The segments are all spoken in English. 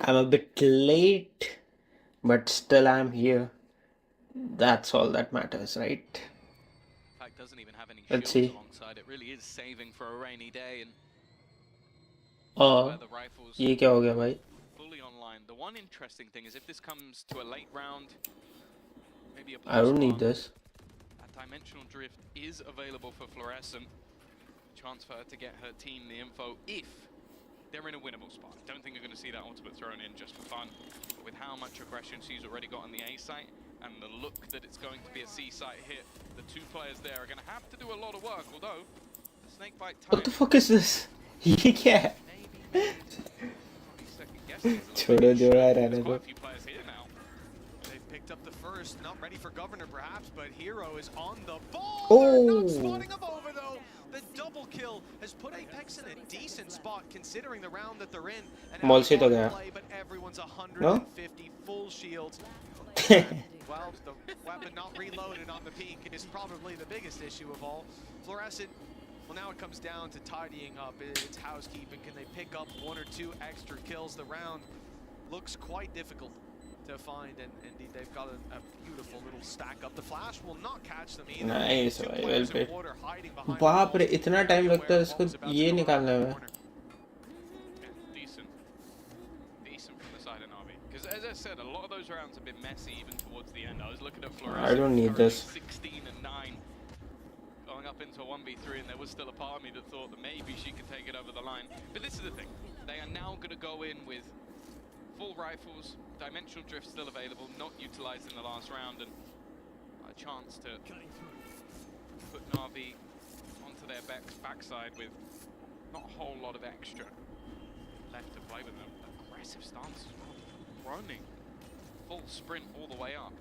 I'm a bit late, but still I'm here. That's all that matters, right? In fact, doesn't even have any Let's shields see. alongside. It really is saving for a rainy day, and where Oh, the rifles ये क्या हो गया भाई? fully online. The one interesting thing is if this comes to a late round, maybe a I don't need +1, this. that dimensional drift is available for Fluorescent. Chance for her to get her team the info if they're in a winnable spot. Don't think you're going to see that ultimate thrown in just for fun. But with how much aggression she's already got on the A site and the look that it's going to be a C site hit, the two players there are going to have to do a lot of work. Although the snakebite What the timing, fuck is this? ये क्या है? maybe probably second guessing is a little छोड़ो bit जो short. है There's रहने quite दो. a few players here now. They've picked up the first, not ready for Governor perhaps, but Hero is on the ball. They're not Oh, spotting him over though. The double kill has put Apex in a decent spot considering the round that they're in. And now mall से तो hard गया. play, but everyone's No? 150 full shields. And, well, the weapon not reloaded on the peak is probably the biggest issue of all. Fluorescent, well, now it comes down to tidying up. It's housekeeping. Can they pick up one or two extra kills? The round looks quite difficult to find, and indeed they've got a beautiful little stack up. The flash will not catch them either. Nice Two भाई, well players in played. water hiding behind बाप the रे, walls, इतना very time aware लगता है of इसको what was about to ये go down निकालने that में. corner. Yeah, decent from the side of Navi. Because as I said, a lot of those rounds have been messy even towards the end. I was looking at Fluorescent. I don't need currently this. 16 and 9, going up into a 1v3, and there was still a part of me that thought that maybe she could take it over the line. But this is the thing. They are now going to go in with full rifles, dimensional drift still available, not utilized in the last round, and a chance to put Navi onto their backside with not a whole lot of extra left to play with them. Aggressive stance as well, running full sprint all the way up.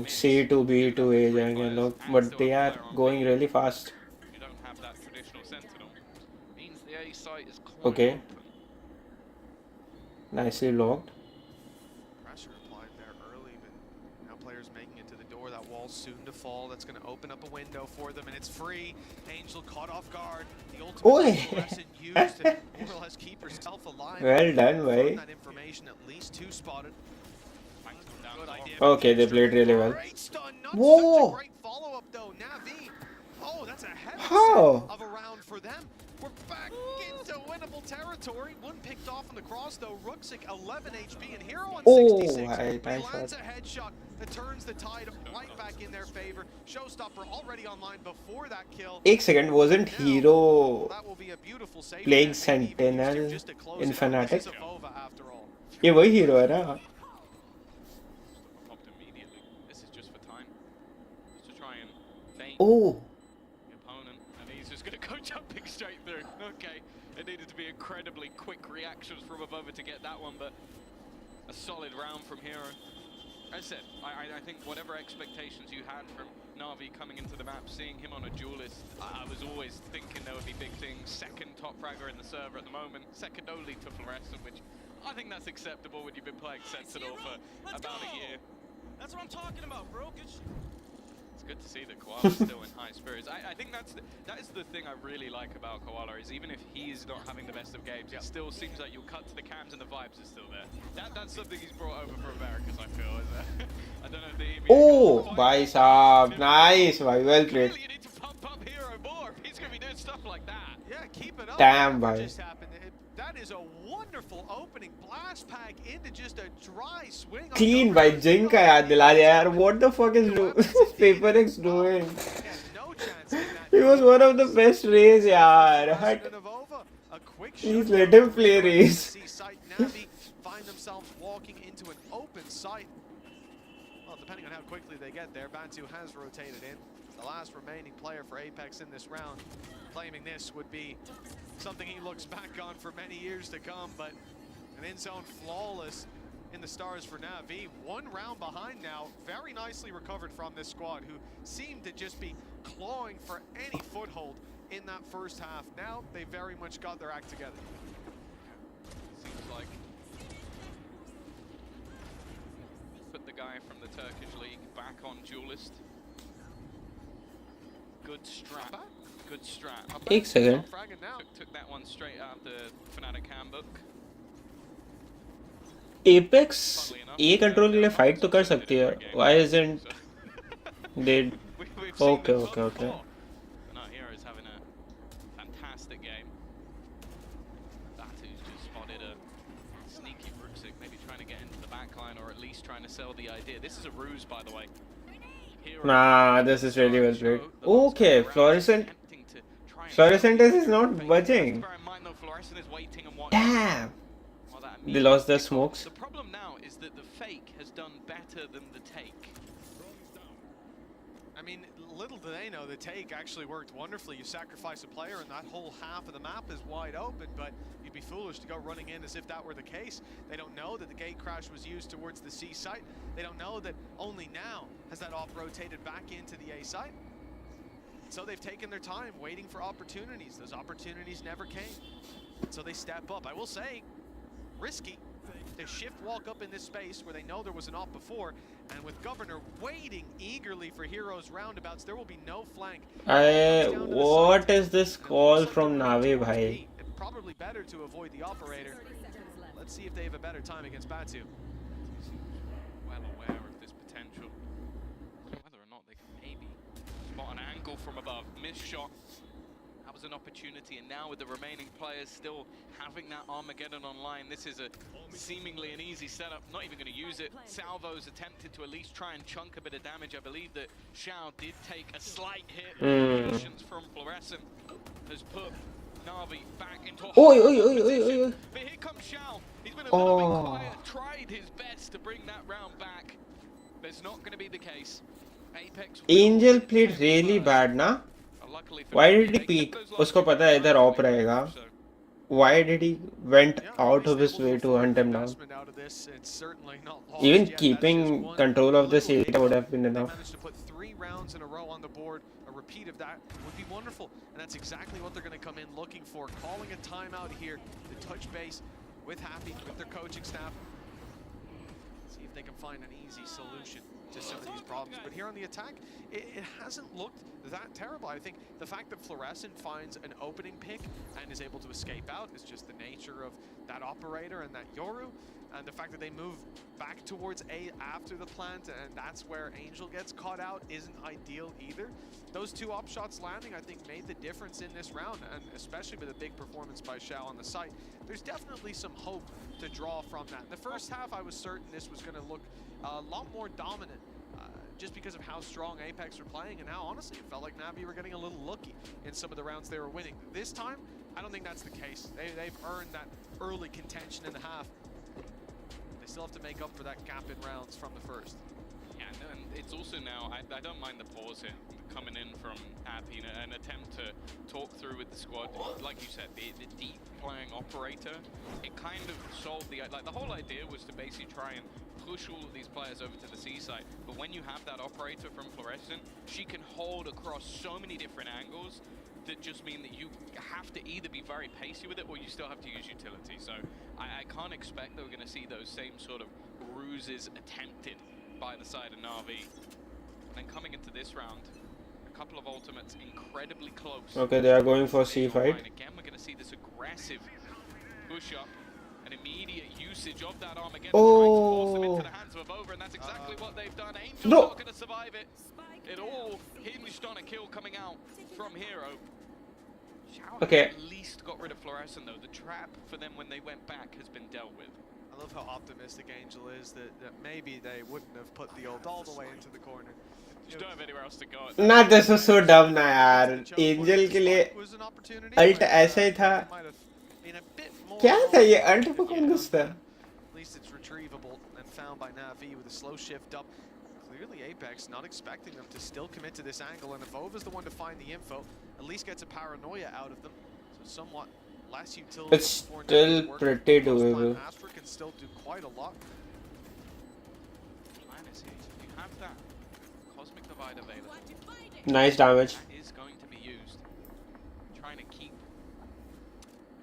C to B to A जाएंगे लोग, but they are going really fast. You don't have that traditional sentinel. Means the A site is quite Okay. open. Nicely locked. Pressure applied there early, but now players making it to the door. That wall's soon to fall. That's going to open up a window for them, and it's free. Angel caught off guard. The ultimate Fluorescent used to more or less keep herself alive. Well done, From bhai. that information, at least two spotted. Good idea. Okay, they played really well. Great stun, not Whoa. such a great follow-up though. Navi. Oh, that's a heavy How? set of a round for them. We're back into winnable territory. One picked off on the cross though. Rooksik 11 HP and Hero on 66. Right, But he nice lands shot. a headshot that turns the tide right back in their favor. Showstopper already online before that kill. एक second, wasn't Hero That will be a beautiful save. playing Maybe even Sentinel used just to close in it out. Fnatic? This is a Vova after all. ये वही hero है ना? Popped immediately. This is just for time. Just to try and feint Oh, the opponent, and he's just going to go jumping straight through. Okay, it needed to be incredibly quick reactions from above to get that one, but a solid round from Hero. As I said, I think whatever expectations you had from Navi coming into the map, seeing him on a duelist, I was always thinking there would be big things. Second top fragger in the server at the moment, second only to Fluorescent, which I think that's acceptable when you've been playing Sentinel for about a year. That's what I'm talking about, bro. It's good to see that Koala's still in high spirits. I think that is the thing I really like about Koala, is even if he's not having the best of games, it still seems like you'll cut to the cams and the vibes are still there. That's something he's brought over from Americas, I feel. I don't know if the Emea oh, bhai saab, nice, bhai, well played. Clearly you need to pump up Hero more if he's going to be doing stuff like that. Yeah, keep it up. Damn, Whatever bhai. just happened. That is a wonderful opening. Blast pack into just a dry swing. Clean by Jing का याद दिला दिया यार. What the fuck is Paper X doing? No chance in that. He was one of the best Rays यार. A quick Please shot. let him play Rays. See site Navi find themselves walking into an open site. Well, depending on how quickly they get there, Bantu has rotated in. The last remaining player for Apex in this round. Claiming this would be something he looks back on for many years to come, but an in-zone flawless in the stars for Navi. One round behind now, very nicely recovered from this squad, who seemed to just be clawing for any foothold in that first half. Now they very much got their act together. Seems like put the guy from the Turkish league back on duelist. Good strat. Good strat. एक second. Took that one straight out of the Fnatic handbook. Apex Funnily enough, A control के लिए their fight opponents तो have कर shown it सकती in है. their game Why before, isn't so they? we've seen Okay, this okay, one okay. before. But no, Hero's having a fantastic game. Batu's just spotted a sneaky Bruxic, maybe trying to get into the backline or at least trying to sell the idea. This is a ruse, by the way. Hero, Nah, this is really well played. Okay, Fluorescent. attempting to try and sell Fluorescent the is idea of not fake. You have to budging. bear in mind though, Fluorescent is waiting and watching. Damn. While that They lost their immediate kickoff. smokes. The problem now is that the fake has done better than the take. I mean, little do they know, the take actually worked wonderfully. You sacrifice a player and that whole half of the map is wide open, but you'd be foolish to go running in as if that were the case. They don't know that the gate crash was used towards the C site. They don't know that only now has that op rotated back into the A site. So they've taken their time waiting for opportunities. Those opportunities never came. So they step up. I will say, risky. They shift walk up in this space where they know there was an op before, and with Governor waiting eagerly for Heroes roundabouts, there will be no flank. What is this call from Navi, bhai? Probably better to avoid the operator. Let's see if they have a better time against Batu. Well aware of this potential. Whether or not they can maybe spot an angle from above. Missed shot. That was an opportunity, and now with the remaining players still having that Armageddon online, this is a seemingly an easy setup. Not even going to use it. Salvo's attempted to at least try and chunk a bit of damage. I believe that Xiao did take a slight hit. Patience from Fluorescent has put Navi back into a Oi, horrible oi, oi, oi, position. oi, oi. But here comes Xiao. He's been a little bit Oh. quiet, tried his best to bring that round back. But it's not going to be the case. Apex Angel played really bad, na? Why did he peek? उसको पता है इधर op रहेगा. Why did he went out of his way to hunt him down? Even keeping control of this area would have been They enough. managed to put 3 rounds in a row on the board. A repeat of that would be wonderful, and that's exactly what they're going to come in looking for. Calling a timeout here to touch base with Happy, with their coaching staff. See if they can find an easy solution to some of these problems. But here on the attack, it hasn't looked that terrible. I think the fact that Fluorescent finds an opening pick and is able to escape out is just the nature of that operator and that Yoru. And the fact that they move back towards A after the plant, and that's where Angel gets caught out, isn't ideal either. Those 2 op shots landing, I think, made the difference in this round, and especially with a big performance by Xiao on the site. There's definitely some hope to draw from that. In the first half, I was certain this was going to look a lot more dominant, just because of how strong Apex were playing, and now, honestly, it felt like Navi were getting a little lucky in some of the rounds they were winning. This time, I don't think that's the case. They've earned that early contention in the half. They still have to make up for that gap in rounds from the first. Yeah, and it's also now, I don't mind the pause here, coming in from Happy, an attempt to talk through with the squad. Like you said, the deep playing operator, it kind of solved the whole idea was to basically try and push all of these players over to the C side. But when you have that operator from Fluorescent, she can hold across so many different angles that just mean that you have to either be very pacey with it or you still have to use utility. So I can't expect that we're going to see those same sort of ruses attempted by the side of Navi. And then coming into this round, a couple of ultimates incredibly close. Okay, they are going for C fight. Again, we're going to see this aggressive push up, an immediate usage of that Armageddon, trying to force them into the hands of Avova, and that's exactly what they've done. Angel's not going to survive it. It all hinged on a kill coming out from Hero. Okay. At least got rid of Fluorescent though. The trap for them when they went back has been dealt with. I love how optimistic Angel is that maybe they wouldn't have put the ult all the way into the corner. Just don't have anywhere else to go. Nah, this was so dumb ना यार. Angel के लिए ult ऐसा ही था. क्या था ये ult को कौन घुसता? At least it's retrievable and found by Navi with a slow shift up. Clearly Apex not expecting them to still commit to this angle, and Avova's the one to find the info, at least gets a paranoia out of them. So somewhat less utility. It's still pretty doable. Astra can still do quite a lot. Plan is here. You have that Cosmic Divide available. Nice damage. That is going to be used. Trying to keep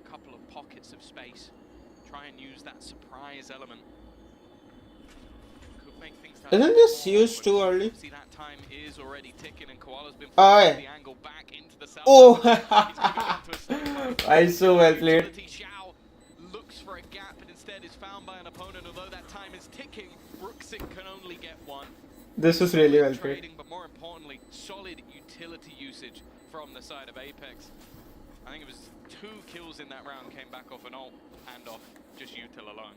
a couple of pockets of space. Try and use that surprise element. Could make things Isn't this used too early? See, that time is already ticking, and Koala's been Aye. the angle back into the cell. Oh, I so well played. Xiao looks for a gap, and instead is found by an opponent, although that time is ticking. Brooksik can only get one. This was really well played. Trading, but more importantly, solid utility usage from the side of Apex. I think it was 2 kills in that round came back off an ult and off just util alone.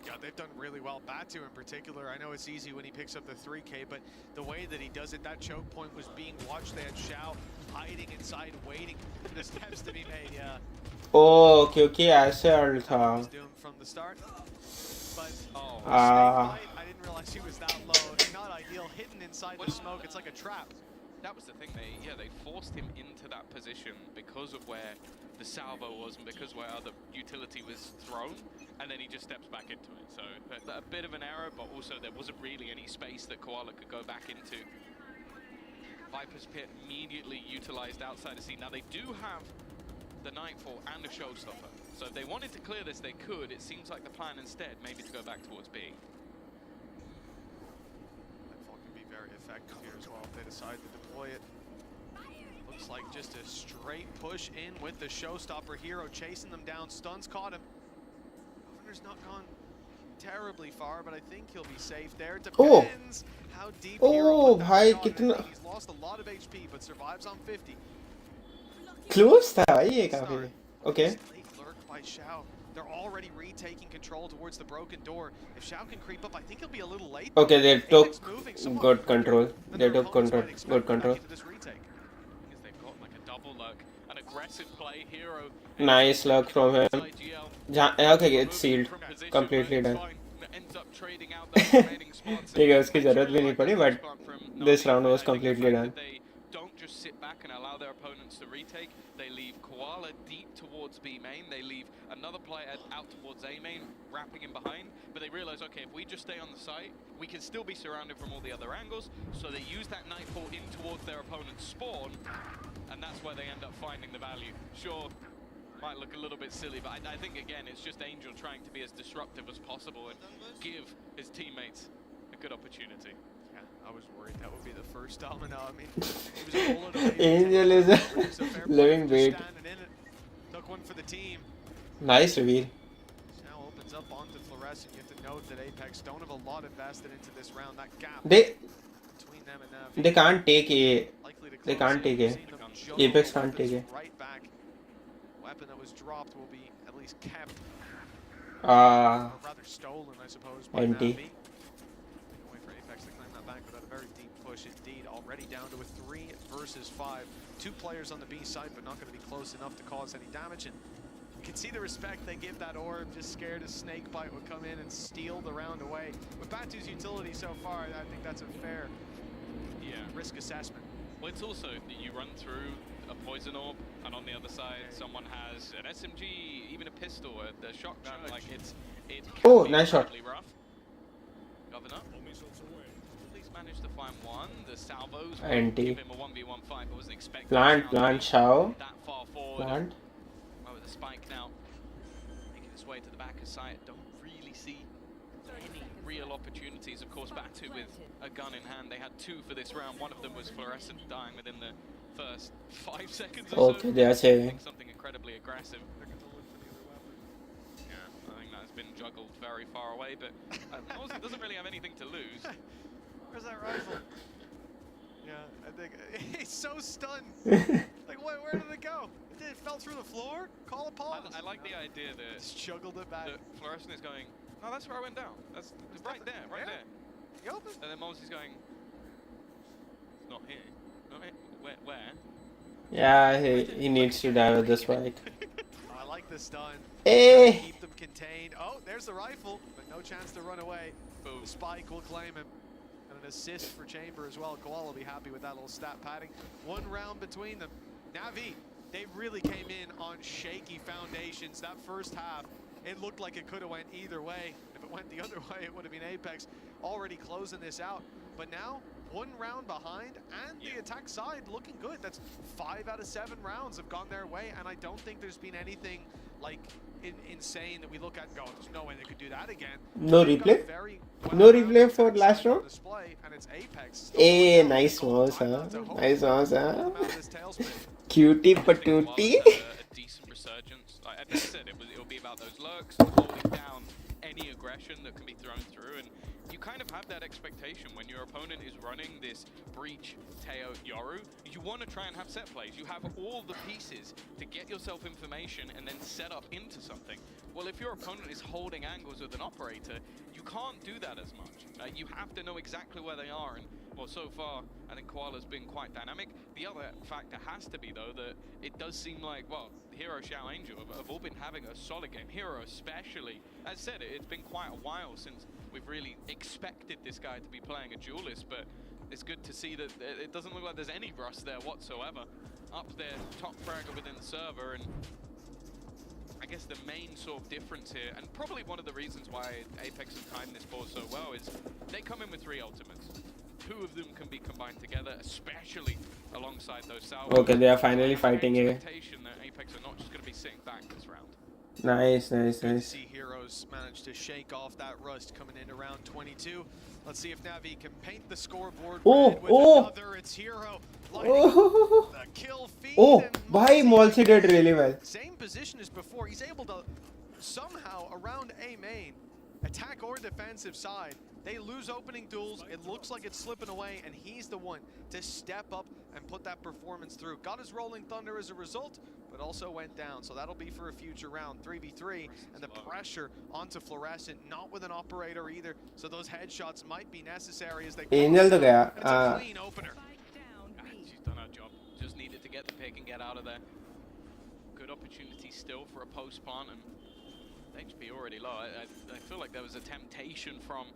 Yeah, they've done really well. Batu in particular, I know it's easy when he picks up the 3K, but the way that he does it, that choke point was being watched. They had Xiao hiding inside, waiting for the steps to be made, yeah. Oh, okay, ऐसे अड़ था. He was doomed from the start. But, Oh, Ah. snake bite, I didn't realize he was that low. Not ideal, hidden inside the smoke, it's like a trap. that was the thing. They forced him into that position because of where the salvo was and because where other utility was thrown, and then he just steps back into it. So a bit of an error, but also there wasn't really any space that Koala could go back into. Viper's Pit immediately utilized outside of C. Now they do have the Nightfall and the Showstopper, so if they wanted to clear this, they could. It seems like the plan instead maybe to go back towards B. Nightfall can be very effective here as well if they decide to deploy it. Looks like just a straight push in with the Showstopper. Hero chasing them down. Stuns caught him. Governor's not gone terribly far, but I think he'll be safe there. Depends how deep Hero Oh, put that भाई shot in. कितना He's lost a lot of HP, but survives on 50. close था ये काफी. Okay. Late lurk by Xiao. They're already retaking control towards the broken door. If Xiao can creep up, I think he'll be a little late. Okay, they took Apex moving somewhat good quicker control. than They their took opponents control. might expect Good back control. into this retake. Because they've got like a double lurk, an aggressive play. Hero Nice luck from him. inside GL. Okay, it's sealed. From position, Completely but it's done. fine. Ends up trading out those remaining spots. ठीक है, उसकी जरूरत भी नहीं पड़ी, but this round was completely done. They don't just sit back and allow their opponents to retake. They leave Koala deep towards B main. They leave another player out towards A main, wrapping him behind. But they realize, okay, if we just stay on the site, we can still be surrounded from all the other angles. So they use that Nightfall in towards their opponent's spawn, and that's where they end up finding the value. Sure, might look a little bit silly, but I think, again, it's just Angel trying to be as disruptive as possible and give his teammates a good opportunity. Yeah, I was worried that would be the first domino. I mean, he was a bullet away from Angel is taking a it, so fair living play, weight. just standing in it. Took one for the team. Nice reveal. Now opens up onto Fluorescent. You have to note that Apex don't have a lot invested into this round. That gap They between them and Navi they can't take A. likely to They close can't in. take We've A. seen them juggle Apex the can't take weapons A. right back. Weapon that was dropped will be at least kept, Ah, or rather stolen, I suppose, by NT. Navi. Wait for Apex to claim that back without a very deep push indeed. Already down to a 3 versus 5. 2 players on the B side, but not going to be close enough to cause any damage. And you can see the respect they give that orb, just scared a snakebite would come in and steal the round away. With Batu's utility so far, I think that's a fair risk assessment. Well, it's also that you run through a poison orb, and on the other side, someone has an SMG, even a pistol, a shotgun. Like it can Oh, be nice shot. incredibly rough. Governor, at least managed to find one. The salvos will NT. give him a 1v1 fight, but wasn't expecting Plant, Shao. that far forward. Plant. Oh, with the spike now, making its way to the back of sight. Don't really see any real opportunities. Of course, Batu with a gun in hand. They had 2 for this round. One of them was Fluorescent dying within the first 5 seconds or so. Okay, they are I saving. think something incredibly aggressive. Yeah, I think that's been juggled very far away, but Moses doesn't really have anything to lose. Where's that rifle? Yeah, I think he's so stunned. Like, where did it go? It fell through the floor? Call a pause. I like the idea that, Just juggled it back. that Fluorescent is going, no, that's where I went down. That's right there, right there. You open? And then Moses is going, it's not here. Not here. Where? Yeah, he needs to die with the spike. I like the stun. Eh. Keep them contained. Oh, there's the rifle, but no chance to run away. Boom. The spike will claim him. And an assist for Chamber as well. Koala will be happy with that little stat padding. 1 round between them. Navi, they really came in on shaky foundations. That first half, it looked like it could have went either way. If it went the other way, it would have been Apex already closing this out. But now, 1 round behind, and the attack side looking good. That's 5 out of 7 rounds have gone their way, and I don't think there's been anything like insane that we look at and go, there's no way they could do that again. No They've got replay? a very No well-rounded replay for attack last side on round? display, and it's Apex. Eh, nice mouse, huh? Nice mouse, huh? Cutie patootie. A decent resurgence. Like, as I said, it will be about those lurks, holding down aggression that can be thrown through, and you kind of have that expectation when your opponent is running this Breach, Teo, Yoru. You want to try and have set plays. You have all the pieces to get yourself information and then set up into something. Well, if your opponent is holding angles with an operator, you can't do that as much. You have to know exactly where they are, and well, so far, I think Koala's been quite dynamic. The other factor has to be, though, that it does seem like, well, Hero, Xiao, Angel have all been having a solid game. Hero especially. As said, it's been quite a while since we've really expected this guy to be playing a duelist, but it's good to see that it doesn't look like there's any rust there whatsoever. Up there, top fragger within the server, and I guess the main sort of difference here, and probably one of the reasons why Apex have timed this board so well, is they come in with 3 ultimates. 2 of them can be combined together, especially alongside those salvos. Okay, they are finally fighting here. Expectation that Apex are not just going to be sitting back this round. Nice. Good to see Heroes manage to shake off that rust coming into round 22. Let's see if Navi can paint the scoreboard red with another. It's Hero lighting the kill feed. Bhai, Molsi did really well. Same position as before. He's able to somehow around A main attack or defensive side. They lose opening duels. It looks like it's slipping away, and he's the one to step up and put that performance through. Got his Rolling Thunder as a result, but also went down. So that'll be for a future round, 3v3, and the pressure onto Fluorescent, not with an operator either. So those headshots might be necessary as they Angel to gaya. it's a clean opener. She's done her job. Just needed to get the pick and get out of there. Good opportunity still for a post plant, and HP already low. I feel like there was a temptation from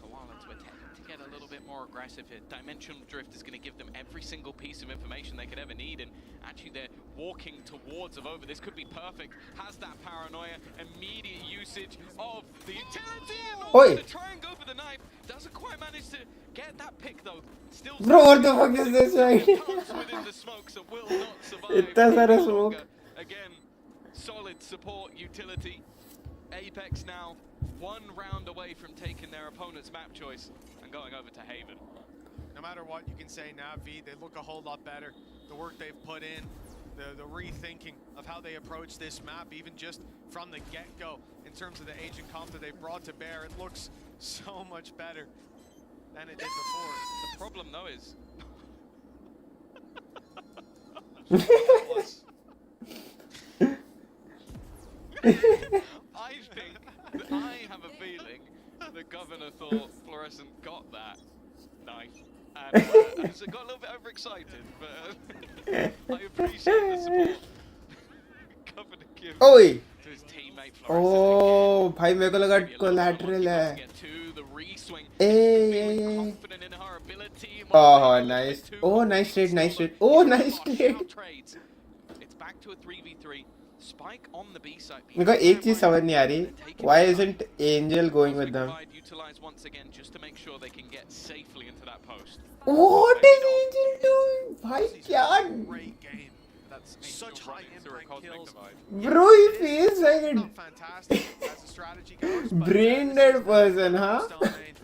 Koala to attempt to get a little bit more aggressive here. Dimensional Drift is going to give them every single piece of information they could ever need, and actually they're walking towards over. This could be perfect. Has that paranoia, immediate usage of the utility in order to try and go for the knife. Doesn't quite manage to get that pick though. Still, bro, what the fuck is this, right? within the smoke, so will not survive. Itna sara smoke. Again, solid support utility. Apex now 1 round away from taking their opponent's map choice and going over to Haven. No matter what, you can say Navi, they look a whole lot better. The work they've put in, the rethinking of how they approach this map, even just from the get-go, in terms of the agent comp that they've brought to bear, it looks so much better than it did before. The problem, though, is... I have a feeling the governor thought Fluorescent got that knife and has got a little bit overexcited, but I appreciate the support governor gives to his teammate Fluorescent. भाई मेरे को लगा collateral है. Confident in her ability. Oh, nice. Oh, nice trade. Oh, nice trade. It's back to a 3v3. Spike on the B side. मेरे को एक चीज समझ नहीं आ रही. Why isn't Angel going with them? Utilize once again just to make sure they can get safely into that post. What is Angel doing? भाई क्या? Great game. That's such high impact kills. Bro, he feels like a Not fantastic as a strategy goes, but brain dead person, huh?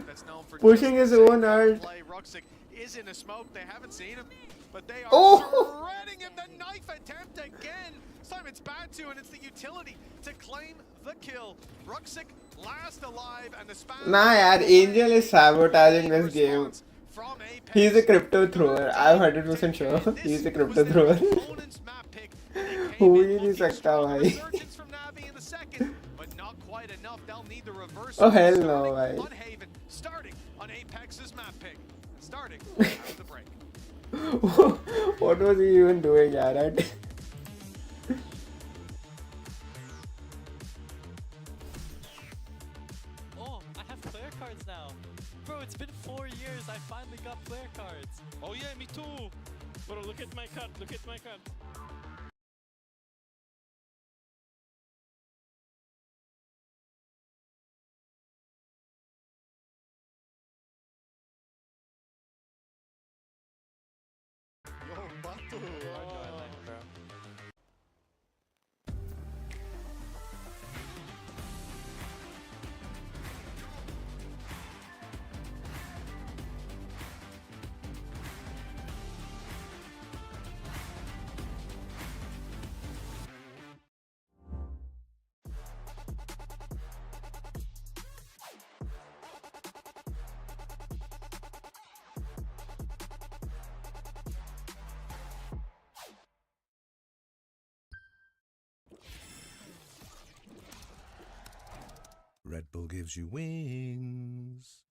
that's known for Pushing his own art. play. Ruxic is in a smoke. They haven't seen him, but they are shredding him. The knife attempt again. This time it's Batu, and it's the utility to claim the kill. Ruxic last alive, and the spam. Nah, yaar, Angel is sabotaging this game. He's a crypto thrower. I'm 100% sure. He's a crypto thrower. हो ही नहीं सकता भाई. Oh hell no भाई. Starting on Apex's map pick. Starting after the break. What was he even doing, yaar? Oh, I have player cards now. Bro, it's been 4 years. I finally got player cards. Oh yeah, me too. Bro, look at my card. Look at my card. Yo, Batu. Red Bull gives you wings.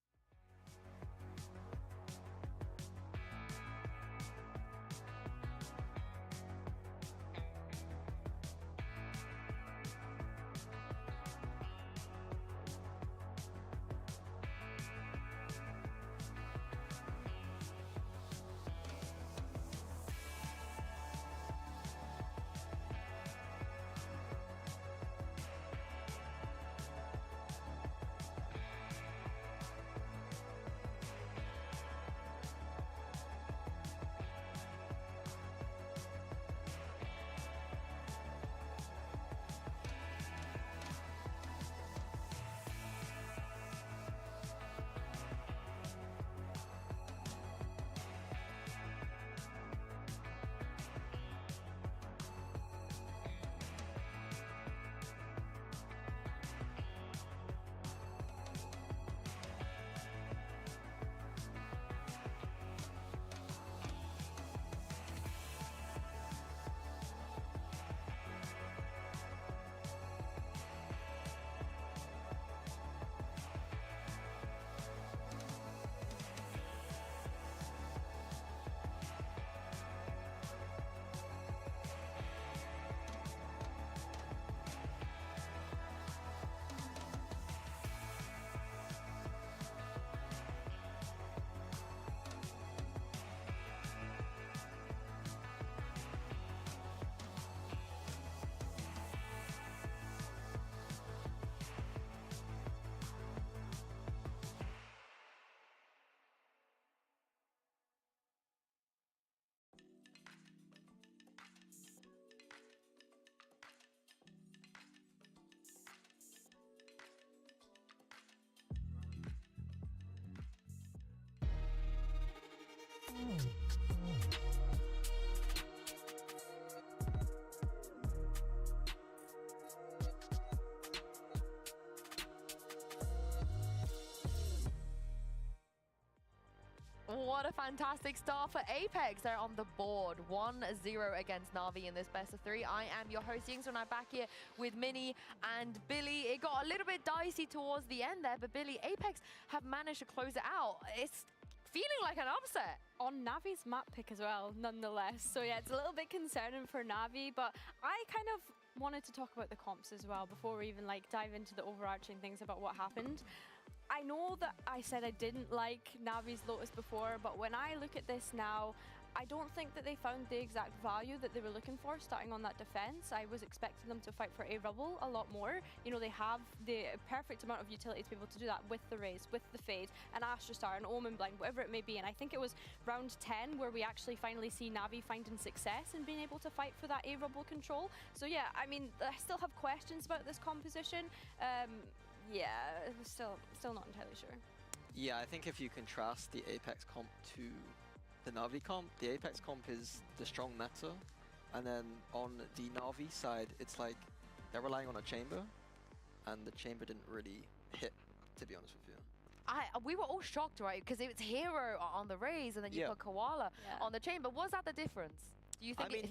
What a fantastic start for Apex. They're on the board 1-0 against Navi in this best of 3. I am your host, Ying's, and I'm back here with Minnie and Billy. It got a little bit dicey towards the end there, but Billy, Apex have managed to close it out. It's feeling like an upset. On Navi's map pick as well, nonetheless. So yeah, it's a little bit concerning for Navi, but I kind of wanted to talk about the comps as well before we even like dive into the overarching things about what happened. I know that I said I didn't like Navi's Lotus before, but when I look at this now, I don't think that they found the exact value that they were looking for starting on that defense. I was expecting them to fight for a rubble a lot more. You know, they have the perfect amount of utility to be able to do that with the Raze, with the Fade, an Astra Star, an Omen Blind, whatever it may be. And I think it was round 10 where we actually finally see Navi finding success and being able to fight for that A-rubble control. So yeah, I mean, I still have questions about this composition. Yeah, still not entirely sure. Yeah, I think if you contrast the Apex comp to the Navi comp, the Apex comp is the strong meta, and then on the Navi side, it's like they're relying on a chamber, and the chamber didn't really hit, to be honest with you. We were all shocked, right? Because it was Hero on the Raze, and then you put Koala on the chamber. Was that the difference? Do you think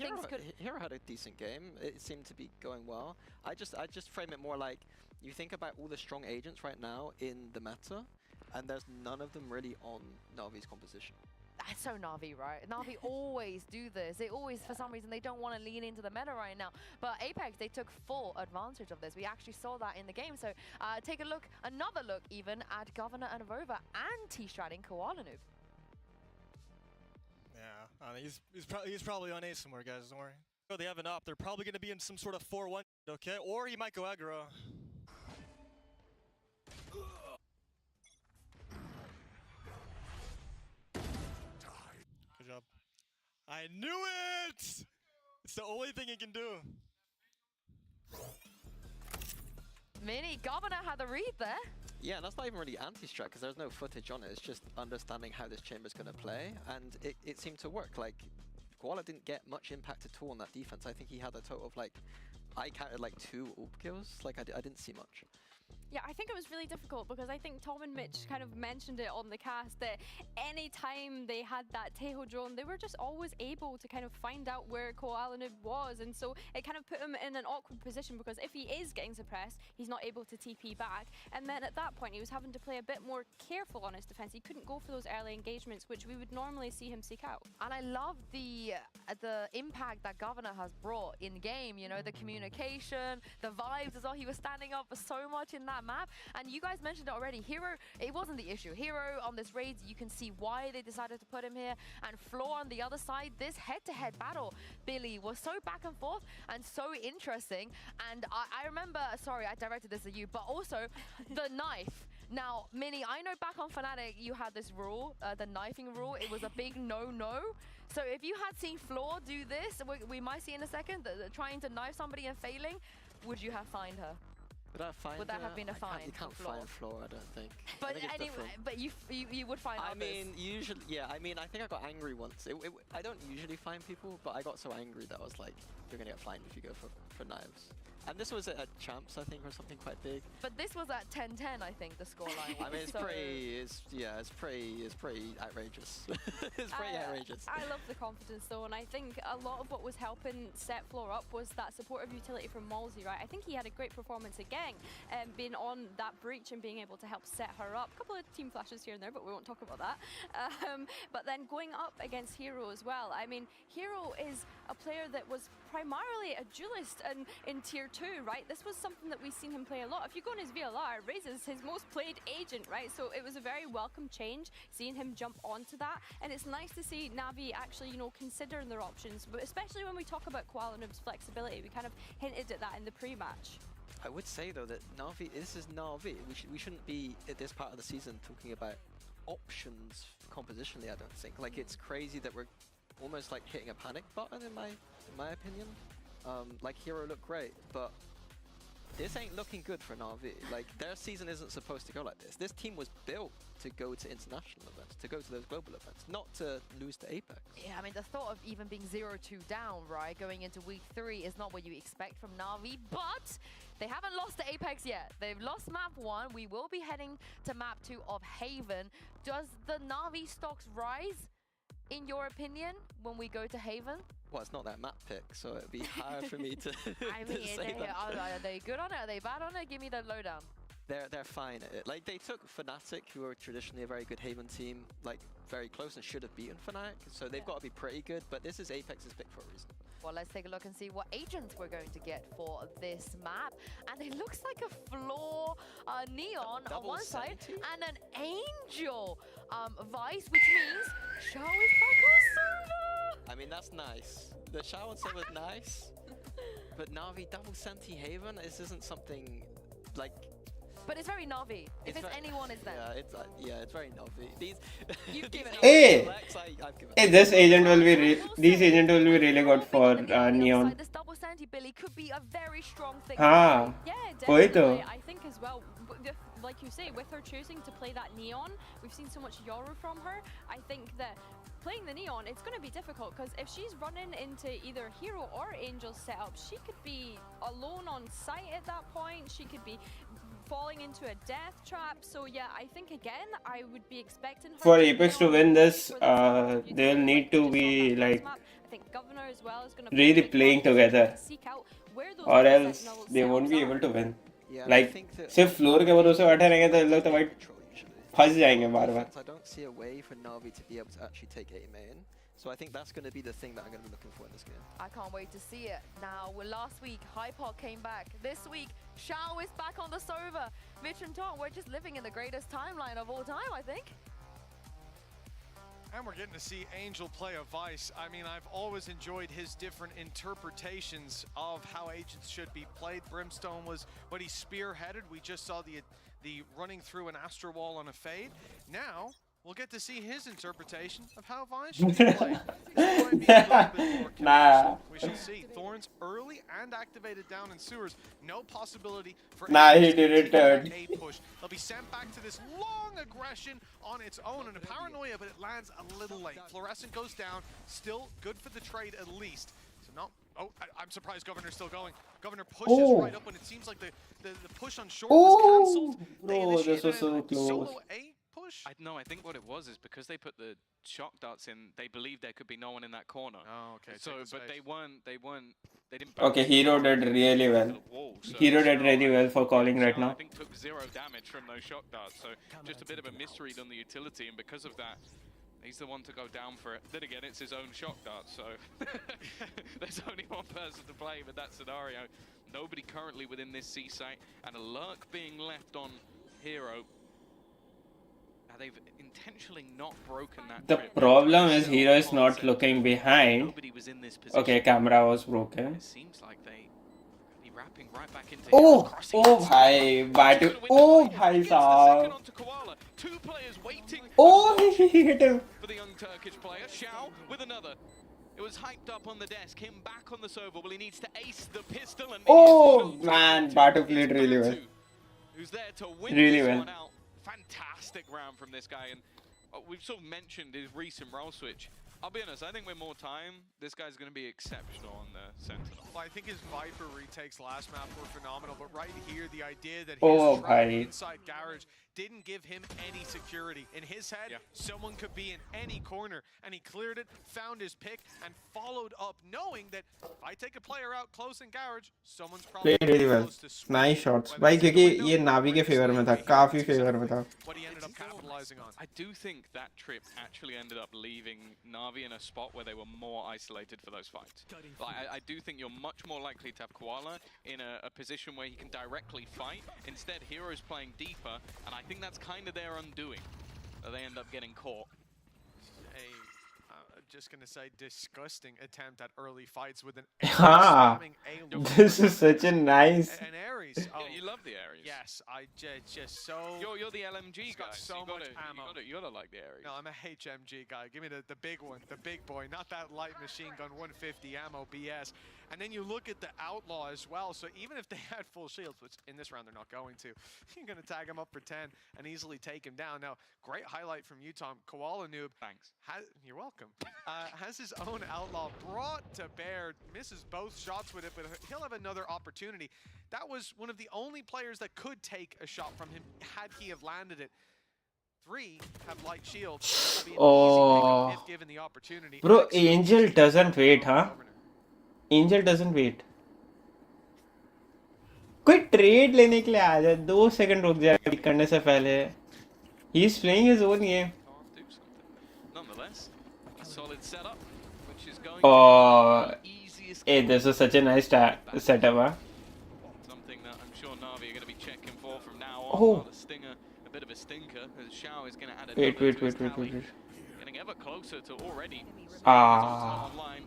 Hero had a decent game. It seemed to be going well. I just frame it more like you think about all the strong agents right now in the meta, and there's none of them really on Navi's composition. That's so Navi, right? Navi always do this. They always, for some reason, they don't want to lean into the meta right now. But Apex, they took full advantage of this. We actually saw that in the game. So take a look, another look even, at Governor and Rova and T-Stratting Koala Noob. Yeah, he's probably on A somewhere, guys. Don't worry. Oh, they have an op. They're probably going to be in some sort of 4-1, okay? Or he might go aggro. Good job. I knew it! It's the only thing he can do. Mini, Governor had the read there. Yeah, and that's not even really anti-strat because there's no footage on it. It's just understanding how this chamber's going to play, and it seemed to work. Like, Koala didn't get much impact at all on that defense. I think he had a total of like, I counted like 2 AWP kills. Like, I didn't see much. Yeah, I think it was really difficult because I think Tom and Mitch kind of mentioned it on the cast that any time they had that Tejo drone, they were just always able to kind of find out where Koalanib was, and so it kind of put him in an awkward position because if he is getting suppressed, he's not able to TP back, and then at that point he was having to play a bit more careful on his defense. He couldn't go for those early engagements, which we would normally see him seek out. And I love the impact that Governor has brought in game, you know, the communication, the vibes as well. He was standing up for so much in that map, and you guys mentioned it already. Hero, it wasn't the issue. Hero on this raid, you can see why they decided to put him here, and Floor on the other side. This head-to-head battle, Billy, was so back and forth and so interesting. And I remember, sorry, I directed this at you, but also the knife. Now, Minnie, I know back on Fnatic you had this rule, the knifing rule. It was a big no-no. So if you had seen Floor do this, we might see in a second, trying to knife somebody and failing, would you have fined her? Would that have been a fine? You can't fine Floor, I don't think. But anyway, but you would fine others. I mean, usually, yeah. I mean, I think I got angry once. I don't usually fine people, but I got so angry that I was like, "You're gonna get fined if you go for knives." And this was at Champs, I think, or something quite big. But this was at 10-10, I think, the scoreline. I mean, it's pretty outrageous. It's pretty outrageous. I love the confidence though, and I think a lot of what was helping set Floor up was that supportive utility from Malsey, right? I think he had a great performance again, being on that breach and being able to help set her up. A couple of team flashes here and there, but we won't talk about that. But then going up against Hero as well. I mean, Hero is a player that was primarily a duelist and in tier 2, right? This was something that we've seen him play a lot. If you go on his VLR, Raze is his most played agent, right? So it was a very welcome change, seeing him jump onto that. And it's nice to see Navi actually, you know, considering their options, but especially when we talk about Koalanib's flexibility. We kind of hinted at that in the pre-match. I would say though that Navi, this is Navi. We shouldn't be at this part of the season talking about options compositionally, I don't think. Like, it's crazy that we're almost like hitting a panic button in my opinion. Like, Hero looked great, but this ain't looking good for Navi. Like, their season isn't supposed to go like this. This team was built to go to international events, to go to those global events, not to lose to Apex. Yeah, I mean, the thought of even being 0-2 down, right, going into week 3 is not what you expect from Navi, but they haven't lost to Apex yet. They've lost map 1. We will be heading to map 2 of Haven. Does the Navi stocks rise, in your opinion, when we go to Haven? Well, it's not that map pick, so it'd be hard for me to, I mean, say that. Are they good on it? Are they bad on it? Give me the lowdown. They're fine at it. Like, they took Fnatic, who are traditionally a very good Haven team, like, very close and should have beaten Fnatic, so they've got to be pretty good, but this is Apex's pick for a reason. Well, let's take a look and see what agents we're going to get for this map. And it looks like a Floor Neon on one side and an Angel Vice, which means Shao is back on server. I mean, that's nice. The Shao on server is nice, but Navi double Senti Haven, this isn't something like... But it's very Navi. If it's anyone, it's them. Yeah, it's very Navi. These, you've given Hey! I've given Hey, this agent will be these agent will be really good for Neon. This double Santi Billy could be a very strong thing. हाँ, Yeah, वही definitely. तो. I think as well, like you say, with her choosing to play that Neon, we've seen so much Yoru from her. I think that playing the Neon, it's going to be difficult because if she's running into either Hero or Angel setup, she could be alone on site at that point. She could be falling into a death trap. So yeah, I think again, I would be expecting her For Apex to win this, they'll need to be like I think Governor as well is going to really playing together, seek out where those or else sentinels they won't be are. able to win. Yeah, Like, सिर्फ floor के भरोसे बैठे रहेंगे तो लोग तो भाई फंस जाएंगे बार-बार. I don't see a way for Navi to be able to actually take Emea in. So I think that's going to be the thing that I'm going to be looking for in this game. I can't wait to see it. Now, last week, Hypod came back. This week, Shao is back on the server. Mitch and Tom, we're just living in the greatest timeline of all time, I think. And we're getting to see Angel play a Vice. I mean, I've always enjoyed his different interpretations of how agents should be played. Brimstone was what he spearheaded. We just saw the running through an Astro Wall on a fade. Now, we'll get to see his interpretation of how Vice should be played. This might be a little bit more Nah. we shall see. Thorns early and activated down in sewers. No possibility for Nah, he agents to did it, take a push. They'll be sent back to this long aggression on its own and a paranoia, but it lands a little late. Fluorescent goes down, still good for the trade at least. So So no. Oh, I'm surprised Governor's still going. Governor pushes right up when it seems like the push on short was cancelled. They Bro, this was initiated so a close. solo A push. I think what it was is because they put the shock darts in, they believed there could be no one in that corner. Oh, okay. So, but they didn't. Okay, Hero did really well. Hero did really well for calling right now. I think took 0 damage from those shock darts, so just a bit of a misread on the utility, and because of that, he's the one to go down for it. Then again, it's his own shock dart, so there's only one person to blame in that scenario. Nobody currently within this C site, and a lurk being left on Hero. Now they've intentionally not broken that. The problem is Hero is not looking behind. Nobody was in this position. Okay, camera was broken. It seems like they be wrapping right back into Oh bhai, Batu. Oh bhai saab. Two players waiting. Oh, he hit him. For the young Turkish player, Xiao with another. It was hyped up on the desk, him back on the server. Well, he needs to ace the pistol. And Oh man, Batu played really well. Who's there to win Really this well. one out. Fantastic round from this guy, and we've sort of mentioned his recent role switch. I'll be honest, I think with more time, this guy's going to be exceptional on the Sentinel. Well, I think his Viper retakes last map were phenomenal, but right here, the idea that Oh, his bhai. inside garage didn't give him any security. In his head, someone could be in any corner, and he cleared it, found his pick, and followed up, knowing that if I take a player out close in garage, someone's probably Played really well. close to swing. Nice shots. भाई क्योंकि ये Navi के favor में था, काफी favor में था. What he ended up capitalizing on. I do think that trip actually ended up leaving Navi in a spot where they were more isolated for those fights. Like, I do think you're much more likely to have Koala in a position where he can directly fight. Instead, Hero's playing deeper, and I think that's kind of their undoing. They end up getting caught. Just gonna say, disgusting attempt at early fights with an Ah, spamming A this is such a nice. and Ares. Yeah, you love the Ares. Yes, I just so. You're the LMG guy. got so you much gotta, ammo. You gotta like the Ares. No, I'm a HMG guy. Give me the big one, the big boy, not that light machine gun 150 ammo BS. And then you look at the Outlaw as well. So even if they had full shields, which in this round they're not going to, you're going to tag him up for 10 and easily take him down. Now, great highlight from you, Tom. Koala Noob. Thanks. You're welcome. Has his own Outlaw brought to bear, misses both shots with it, but he'll have another opportunity. That was one of the only players that could take a shot from him had he have landed it. 3 have light shields. That will be an easy pick if given the opportunity. Bro, Angel doesn't wait, huh? Angel doesn't wait. कोई trade लेने के लिए आ जाए 2 second रुक जाए pick करने से पहले. He is playing his own game. Nonetheless, a solid setup, which is going Oh, to be the easiest. hey, this is such a nice setup, huh? Something that I'm sure Navi are going to be checking for from now on. Oh. Not a stinger, a bit of a stinker. As Xiao is going to add Wait. Getting ever closer to already. Ah. Online.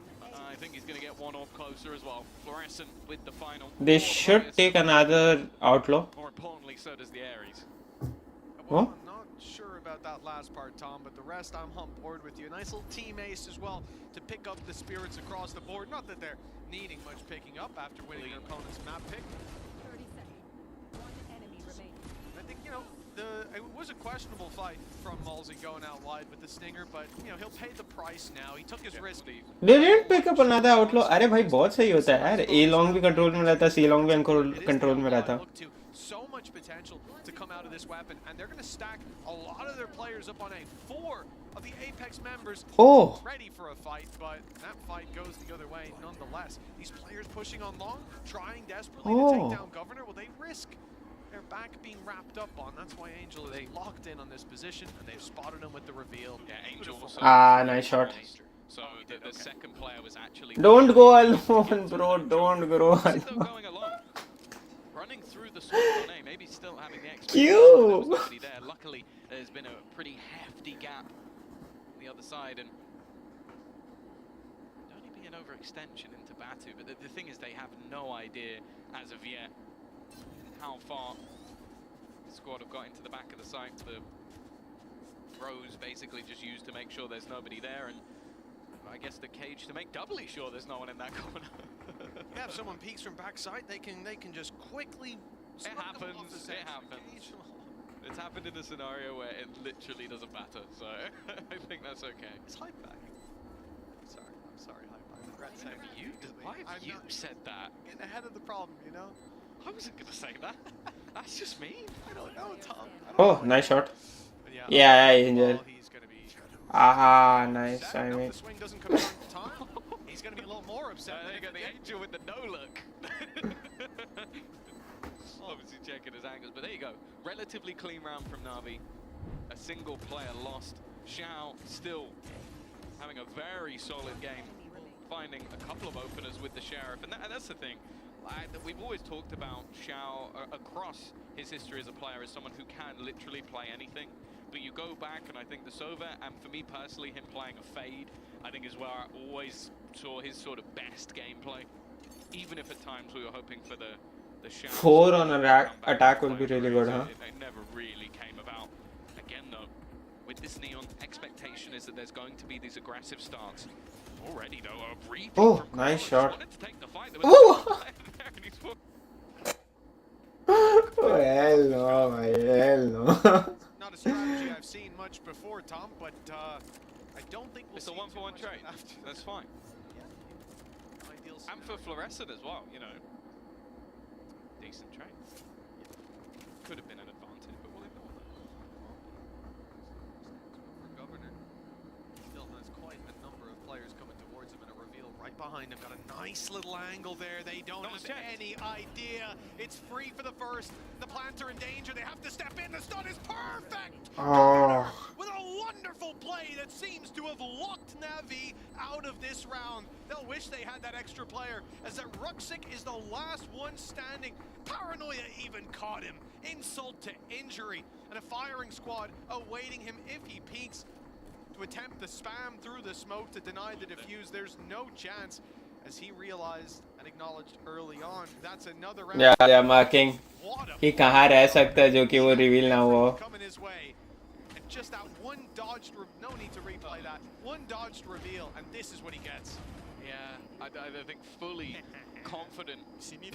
I think he's going to get one off closer as well. Fluorescent with the final. They 4 should players. take another outlaw. More importantly, so does the Ares. Well, I'm not sure about that last part, Tom, but the rest I'm on board with you. A nice little team ace as well to pick up the spirits across the board. Not that they're needing much picking up after winning their opponent's map pick. 30 seconds. One enemy remaining. I think, you know, it was a questionable fight from Malsey going out wide with the stinger, but, you know, he'll pay the price now. He took his risk. They didn't pick up another outlaw. अरे भाई बहुत सही होता है यार. A long भी control में रहता, C long भी control में रहता. So much potential to come out of this weapon, and they're going to stack a lot of their players up on A. 4 of the Apex members ready for a fight, but that fight goes the other way nonetheless. These players pushing on long, trying desperately to take down Governor. Will they risk their back being wrapped up on? That's why Angel is locked in on this position, and they've spotted him with the reveal. Yeah, Angel also. Nice shot. So the second player was actually. Don't go alone, bro. Don't go alone. Still going along. Running through the switch on A, maybe still having the extra. Cute. There. Luckily, there's been a pretty hefty gap on the other side, and only be an overextension into Batu. But the thing is, they have no idea as of yet how far the squad have got into the back of the site. The throws basically just used to make sure there's nobody there, and I guess the cage to make doubly sure there's no one in that corner. Yeah, if someone peeks from backside, they can just quickly. It happens. It's happened in a scenario where it literally doesn't matter, so I think that's okay. It's hype back. I'm sorry, hype back. Why have you said that? Getting ahead of the problem, you know? I wasn't gonna say that. That's just me. I don't know, Tom. Oh, nice shot. But yeah, Yeah, well, injured. he's gonna be Ah, nice. upset. I Nope, mean, the swing doesn't come in on time. He's gonna be a little more upset. There you go, the angel with the no look. Obviously checking his angles, but there you go. Relatively clean round from Navi. A single player lost. Xiao still having a very solid game, finding a couple of openers with the Sheriff, and that's the thing. We've always talked about Xiao across his history as a player as someone who can literally play anything. But you go back, and I think the Sova, and for me personally, him playing a Fade, I think is where I always saw his sort of best gameplay. Even if at times we were hoping for the Xiao. 4 on an attack will be really good, huh? It never really came about. Again, though, with this Neon, expectation is that there's going to be these aggressive starts. Already, though, a breathing. Oh, nice shot. Oh! Oh, hell no, hell no. Not a strategy I've seen much before, Tom, but I don't think we'll It's a see one-for-one too much trade. after That's fine. Yeah, ideal And for scenario. Fluorescent as well, you know. Decent trade. Could have been an advantage, but we'll ignore that. For Governor, still has quite a number of players coming towards him, and a reveal right behind him. Got a nice little angle there. They don't have any idea. It's free for the first. The plants are in danger. They have to step in. The stun is perfect. Oh. With a wonderful play that seems to have locked Navi out of this round. They'll wish they had that extra player, as that Ruxic is the last one standing. Paranoia even caught him. Insult to injury. And a firing squad awaiting him if he peeks to attempt the spam through the smoke to deny the defuse. There's no chance, as he realized and acknowledged early on. That's another round. Yeah, they are marking. कि कहाँ रह सकता है जो कि वो reveal ना हो. Coming his way. And just that one dodged, no need to replay that. One dodged reveal, and this is what he gets. Yeah, I think fully confident. See me?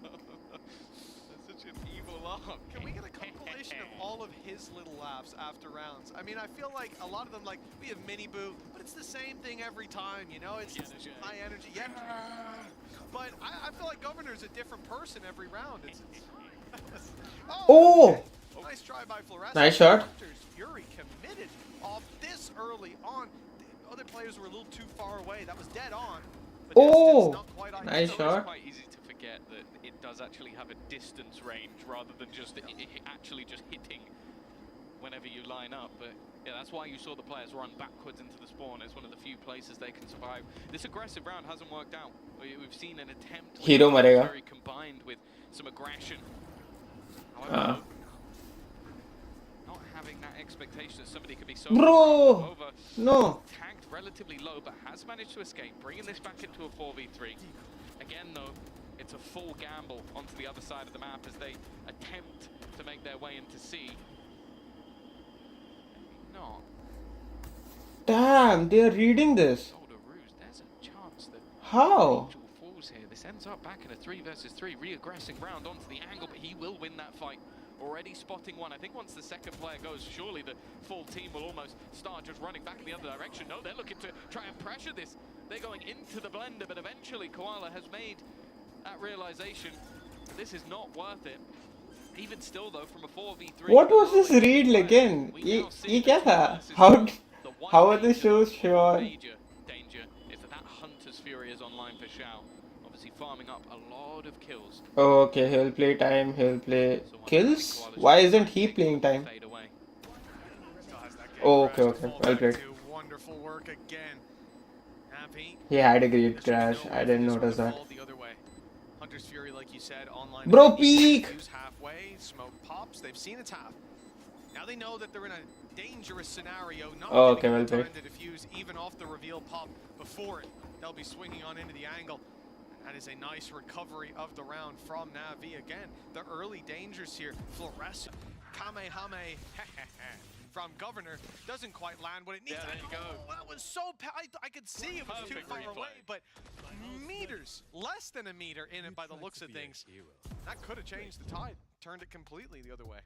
That's such an evil laugh. Can we get a compilation of all of his little laughs after rounds? I mean, I feel like a lot of them, like, we have Mini Boo, but it's the same thing every time, you know? It's high energy. Yeah. But I feel like Governor's a different person every round. It's Oh! Okay. Nice try by Fluorescent. Nice shot. Hunter's Fury committed off this early on. The other players were a little too far away. That was dead on. But Oh! not quite ideal. Nice It's shot. quite easy to forget that it does actually have a distance range rather than just actually just hitting whenever you line up. But yeah, that's why you saw the players run backwards into the spawn. It's one of the few places they can survive. This aggressive round hasn't worked out. We've seen an attempt with Hero marega. Fury combined with some aggression. However, not having that expectation that somebody could be so Bro! over. No. Tagged relatively low, but has managed to escape, bringing this back into a 4v3. Again, though, it's a full gamble onto the other side of the map as they attempt to make their way into C. Not. Damn, they are reading this. Shoulder ruse. There's a chance that How? Angel falls here. This ends up back in a 3 versus 3, re-aggressing round onto the angle, but he will win that fight. Already spotting one. I think once the second player goes, surely the full team will almost start just running back in the other direction. No, they're looking to try and pressure this. They're going into the blender, but eventually Koala has made that realization that this is not worth it. Even still, though, from a 4v3. What was this read again? ये क्या था? How are the shows sure? Major danger is that Hunter's Fury is online for Xiao. Obviously farming up a lot of kills. Okay, he'll play time, he'll play kills? Why isn't he playing time? Fade away. Oh, okay, okay, well played. Wonderful work again. Navi. He had a great crash, I didn't notice that. The other way. Hunter's Fury, like you said, online. Bro, peek! Halfway, smoke pops. They've seen it's half. Now they know that they're in a dangerous scenario. Not Oh, okay, getting well the time played. to defuse even off the reveal pop before it. They'll be swinging on into the angle. That is a nice recovery of the round from Navi. Again, the early dangers here. Fluorescent, Kamehameha from Governor doesn't quite land what it needs. Yeah, there you go. Oh, that was so I could see it was too Perfect far replay. away, but meters, less than a meter in it by the looks of things. That could have changed the tide, turned it completely the other way.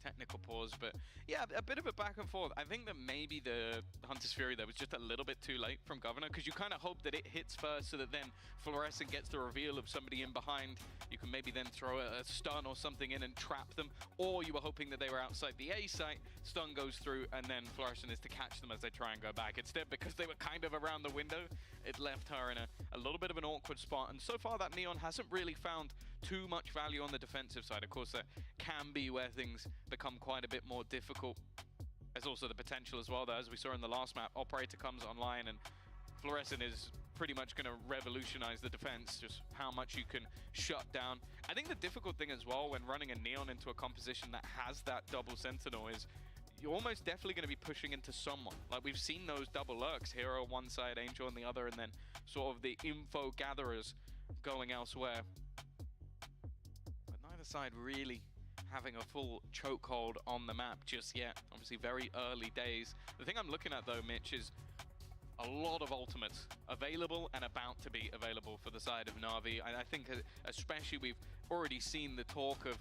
technical pause, but yeah, a bit of a back and forth. I think that maybe the Hunter's Fury there was just a little bit too late from Governor, because you kind of hope that it hits first so that then Fluorescent gets the reveal of somebody in behind. You can maybe then throw a stun or something in and trap them, or you were hoping that they were outside the A site, stun goes through, and then Fluorescent is to catch them as they try and go back. Instead, because they were kind of around the window, it left her in a little bit of an awkward spot, and so far that Neon hasn't really found too much value on the defensive side. Of course, that can be where things become quite a bit more difficult. There's also the potential as well, though, as we saw in the last map, Operator comes online and Fluorescent is pretty much going to revolutionize the defense, just how much you can shut down. I think the difficult thing as well when running a Neon into a composition that has that double Sentinel is you're almost definitely going to be pushing into someone. Like, we've seen those double lurks, Hero on one side, Angel on the other, and then sort of the info gatherers going elsewhere. But neither side really having a full chokehold on the map just yet. Obviously very early days. The thing I'm looking at though, Mitch, is a lot of ultimates available and about to be available for the side of Navi. I think especially we've already seen the talk of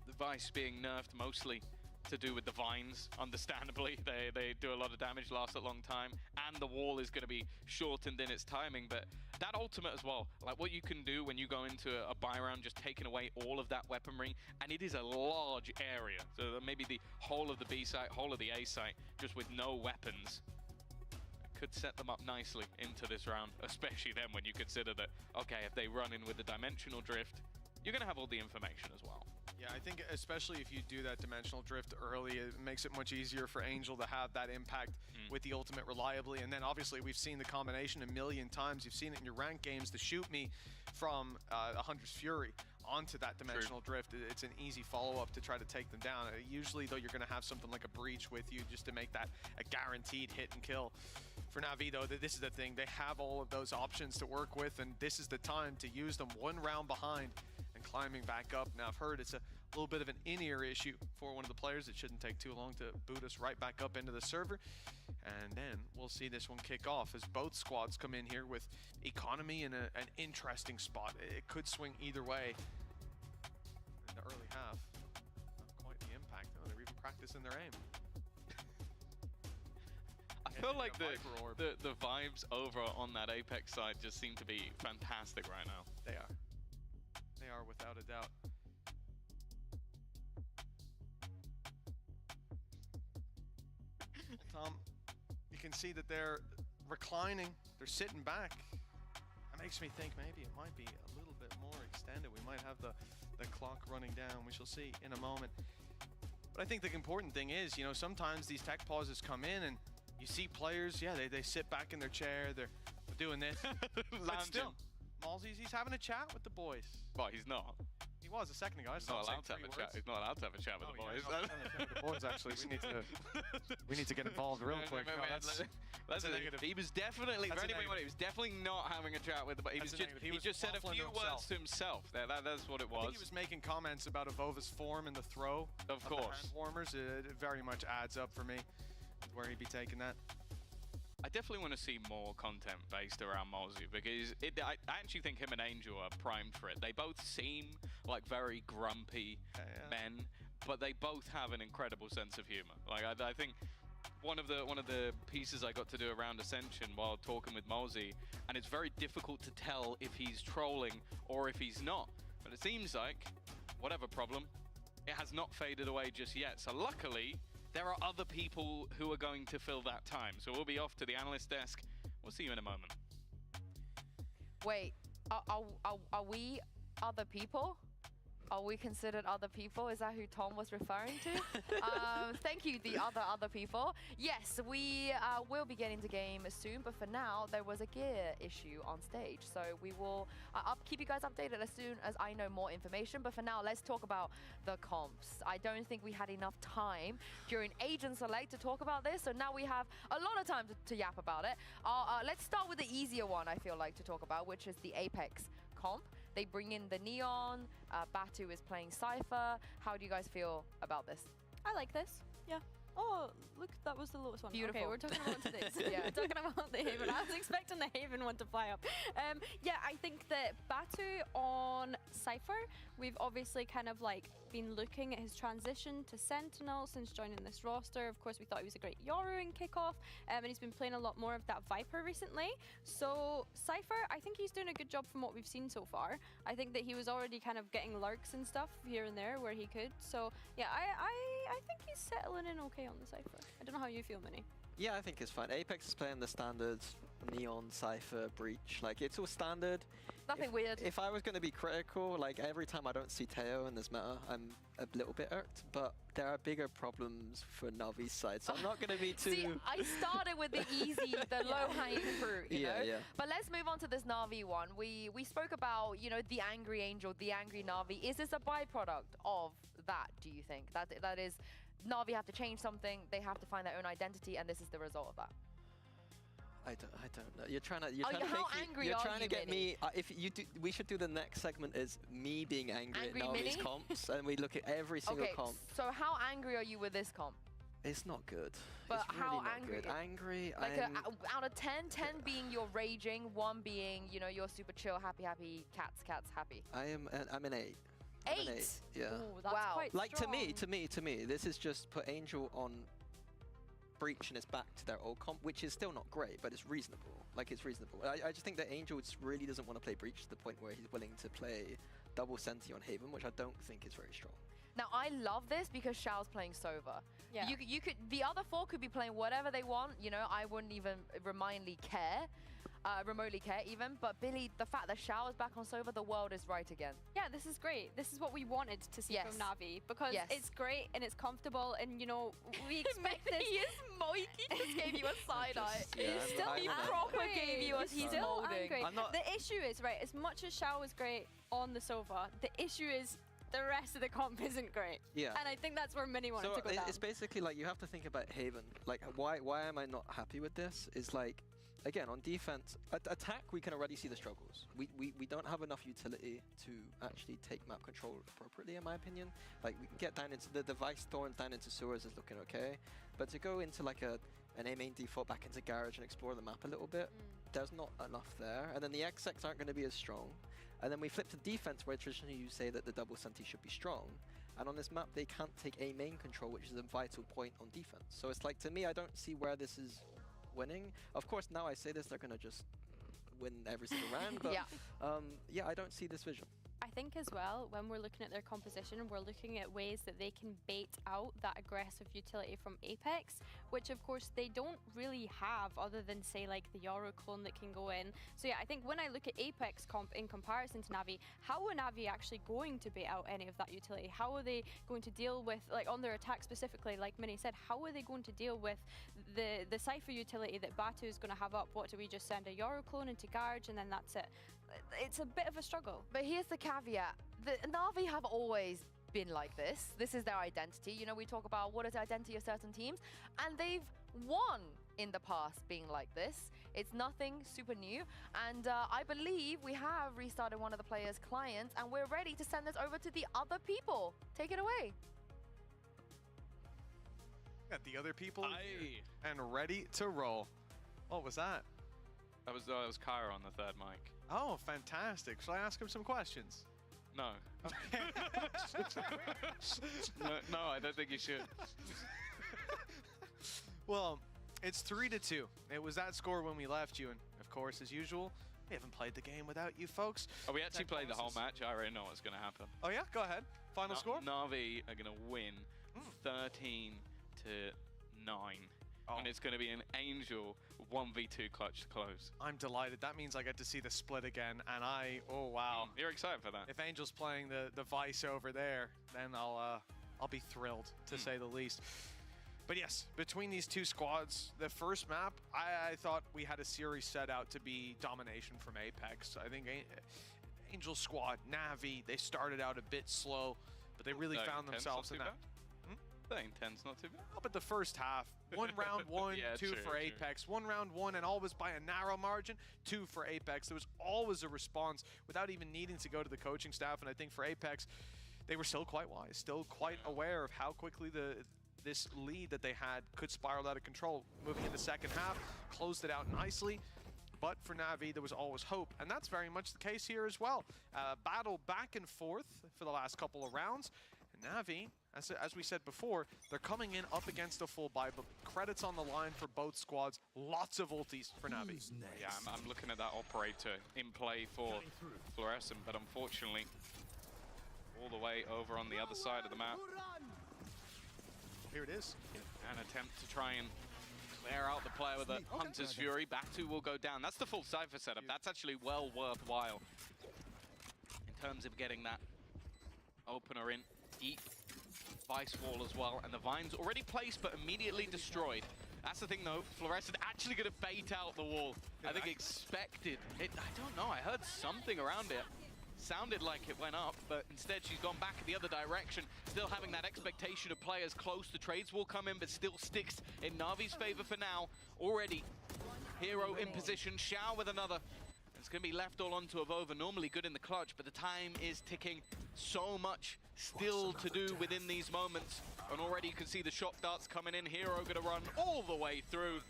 the Vice being nerfed mostly to do with the vines, understandably. They do a lot of damage, last a long time, and the wall is going to be shortened in its timing. But that ultimate as well, like what you can do when you go into a buy round, just taking away all of that weaponry, and it is a large area. So maybe the whole of the B site, whole of the A site, just with no weapons, could set them up nicely into this round, especially then when you consider that, okay, if they run in with the dimensional drift, you're going to have all the information as well. Yeah, I think especially if you do that dimensional drift early, it makes it much easier for Angel to have that impact with the ultimate reliably. And then obviously we've seen the combination a million times. You've seen it in your ranked games, to shoot me from a Hunter's Fury onto that dimensional drift. It's an easy follow-up to try to take them down. Usually though, you're going to have something like a breach with you just to make that a guaranteed hit and kill. For Navi though, this is the thing. They have all of those options to work with, and this is the time to use them one round behind and climbing back up. Now I've heard it's a little bit of an in-ear issue for one of the players. It shouldn't take too long to boot us right back up into the server. And then we'll see this one kick off as both squads come in here with economy in an interesting spot. It could swing either way in the early half. Not quite the impact. Oh, they're even practicing their aim. I feel like the vibes over on that Apex side just seem to be fantastic right now. They are. They are without a doubt. Tom, you can see that they're reclining, they're sitting back. That makes me think maybe it might be a little bit more extended. We might have the clock running down. We shall see in a moment. But I think the important thing is, you know, sometimes these tech pauses come in and you see players, yeah, they sit back in their chair, they're doing this. But still, Malzy's, he's having a chat with the boys. Well, he's not. He was a second ago. He's not allowed to have a chat. He's not allowed to have a chat with the boys. The boys, actually, we need to get involved real quick. No, that's a negative. He was definitely he was definitely not having a chat with the boys. He just said a few words to himself. That's what it was. I think he was making comments about Evova's form and the throw. Of course. The hand warmers. It very much adds up for me where he'd be taking that. I definitely want to see more content based around Malzy, because I actually think him and Angel are primed for it. They both seem like very grumpy men, but they both have an incredible sense of humor. Like I think one of the pieces I got to do around Ascension while talking with Malzy, and it's very difficult to tell if he's trolling or if he's not. But it seems like whatever problem, it has not faded away just yet. So luckily, there are other people who are going to fill that time. So we'll be off to the analyst desk. We'll see you in a moment. Wait, are we other people? Are we considered other people? Is that who Tom was referring to? Thank you, the other people. Yes, we will be getting to game soon, but for now, there was a gear issue on stage. So we will keep you guys updated as soon as I know more information. But for now, let's talk about the comps. I don't think we had enough time during Agent Select to talk about this, so now we have a lot of time to yap about it. Let's start with the easier one, I feel like, to talk about, which is the Apex comp. They bring in the Neon, Batu is playing Cypher. How do you guys feel about this? I like this, yeah. Oh, look, that was the lowest one. Beautiful. Okay, we're talking about today's. Yeah. We're talking about the Haven. I was expecting the Haven one to fly up. Yeah, I think that Batu on Cypher, we've obviously kind of like been looking at his transition to Sentinel since joining this roster. Of course, we thought he was a great Yoru in kickoff, and he's been playing a lot more of that Viper recently. So Cypher, I think he's doing a good job from what we've seen so far. I think that he was already kind of getting lurks and stuff here and there where he could. So yeah, I think he's settling in okay on the Cypher. I don't know how you feel, Minnie. Yeah, I think it's fine. Apex is playing the standard Neon, Cypher, Breach. Like, it's all standard. Nothing weird. If I was going to be critical, like, every time I don't see Teo in this meta, I'm a little bit irked. But there are bigger problems for Navi's side, so I'm not going to be too... See, I started with the easy, the low-hanging fruit, you know? Yeah. But let's move on to this Navi one. We spoke about, you know, the angry Angel, the angry Navi. Is this a byproduct of that, do you think? That is, Navi have to change something, they have to find their own identity, and this is the result of that? I don't know. You're trying to get me. If you do, we should do the next segment is me being angry at Navi's comps, and we look at every single comp. So how angry are you with this comp? It's not good. But it's how really not angry? Good. Angry. Like out of 10, 10 being you're raging, 1 being, you know, you're super chill, happy, cats happy. I'm an 8. 8? Yeah. Ooh, that's quite like strong. to me, this is just put Angel on Breach and it's back to their old comp, which is still not great, but it's reasonable. Like, it's reasonable. I just think that Angel really doesn't want to play Breach to the point where he's willing to play double Senti on Haven, which I don't think is very strong. Now, I love this because Xiao's playing Sova. Yeah. You could, the other 4 could be playing whatever they want, you know, I wouldn't even remotely care even, but Billy, the fact that Xiao is back on Sova, the world is right again. Yeah, this is great. This is what we wanted to see from Navi, because it's great and it's comfortable, and you know, we expect this. He is Mikey just gave you a side eye. He's still He proper gave you a He's still angry. I'm not... The issue is, right, as much as Xiao was great on the Sova, the issue is the rest of the comp isn't great. Yeah. And I think that's where Mini wanted to go down. It's basically like you have to think about Haven. Like, why am I not happy with this? Is like, again, on defense, attack, we can already see the struggles. We don't have enough utility to actually take map control appropriately, in my opinion. Like, we can get down into the device thorns down into sewers is looking okay, but to go into like an A main default back into garage and explore the map a little bit, there's not enough there. And then the XX aren't going to be as strong. And then we flip to defense, where traditionally you say that the double Senti should be strong. And on this map, they can't take A main control, which is a vital point on defense. So it's like, to me, I don't see where this is winning. Of course, now I say this, they're going to just win every single round. But yeah, I don't see this vision. I think as well, when we're looking at their composition, we're looking at ways that they can bait out that aggressive utility from Apex, which of course they don't really have other than say like the Yoru clone that can go in. So yeah, I think when I look at Apex comp in comparison to Navi, how are Navi actually going to bait out any of that utility? How are they going to deal with, like on their attack specifically, like Minnie said, how are they going to deal with the Cypher utility that Batu is going to have up? What do we just send a Yoru clone into Garage and then that's it? It's a bit of a struggle. But here's the caveat. The Navi have always been like this. This is their identity. You know, we talk about what is the identity of certain teams, and they've won in the past being like this. It's nothing super new. And I believe we have restarted one of the players' clients, and we're ready to send this over to the other people. Take it away. Got the other people here and ready to roll. What was that? That was Kyra on the third mic. Oh, fantastic. Shall I ask him some questions? No. no, I don't think you should. Well, it's 3-2. It was that score when we left you, and of course, as usual, we haven't played the game without you folks. Oh, we actually played the whole match. I already know what's going to happen. Oh yeah? Go ahead. Final score? Navi are going to win 13-9. And it's going to be an Angel 1v2 clutch to close. I'm delighted. That means I get to see the split again, and oh wow. You're excited for that. If Angel's playing the Vice over there, then I'll be thrilled, to say the least. But yes, between these two squads, the first map, I thought we had a series set out to be domination from Apex. I think Angel squad, Navi, they started out a bit slow, but they really found themselves in that. 10's not too bad. Oh, but the first half, one round one, two for Apex. One round one, and always by a narrow margin, 2 for Apex. There was always a response without even needing to go to the coaching staff. And I think for Apex, they were still quite wise, still quite aware of how quickly this lead that they had could spiral out of control. Moving in the second half, closed it out nicely. But for Navi, there was always hope, and that's very much the case here as well. Battle back and forth for the last couple of rounds. And Navi, as we said before, they're coming in up against a full buy, but credits on the line for both squads. Lots of ultis for Navi. Yeah, I'm looking at that operator in play for Fluorescent, but unfortunately, all the way over on the other side of the map. Here it is. An attempt to try and clear out the player with a Hunter's Fury. Batu will go down. That's the full Cypher setup. That's actually well worthwhile in terms of getting that opener in deep. Vice wall as well, and the Vine's already placed but immediately destroyed. That's the thing though, Fluorescent actually going to bait out the wall. I think expected it. I don't know, I heard something around it. Sounded like it went up, but instead she's gone back in the other direction, still having that expectation of players close. The trades will come in, but still sticks in Navi's favor for now. Already, Hero in position, Xiao with another. It's going to be left all onto Avova, normally good in the clutch, but the time is ticking. So much still to do within these moments, and already you can see the shock darts coming in. Hero going to run all the way through,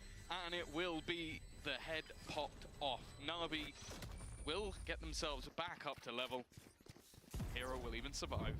and it will be the head popped off. Navi will get themselves back up to level. Hero will even survive.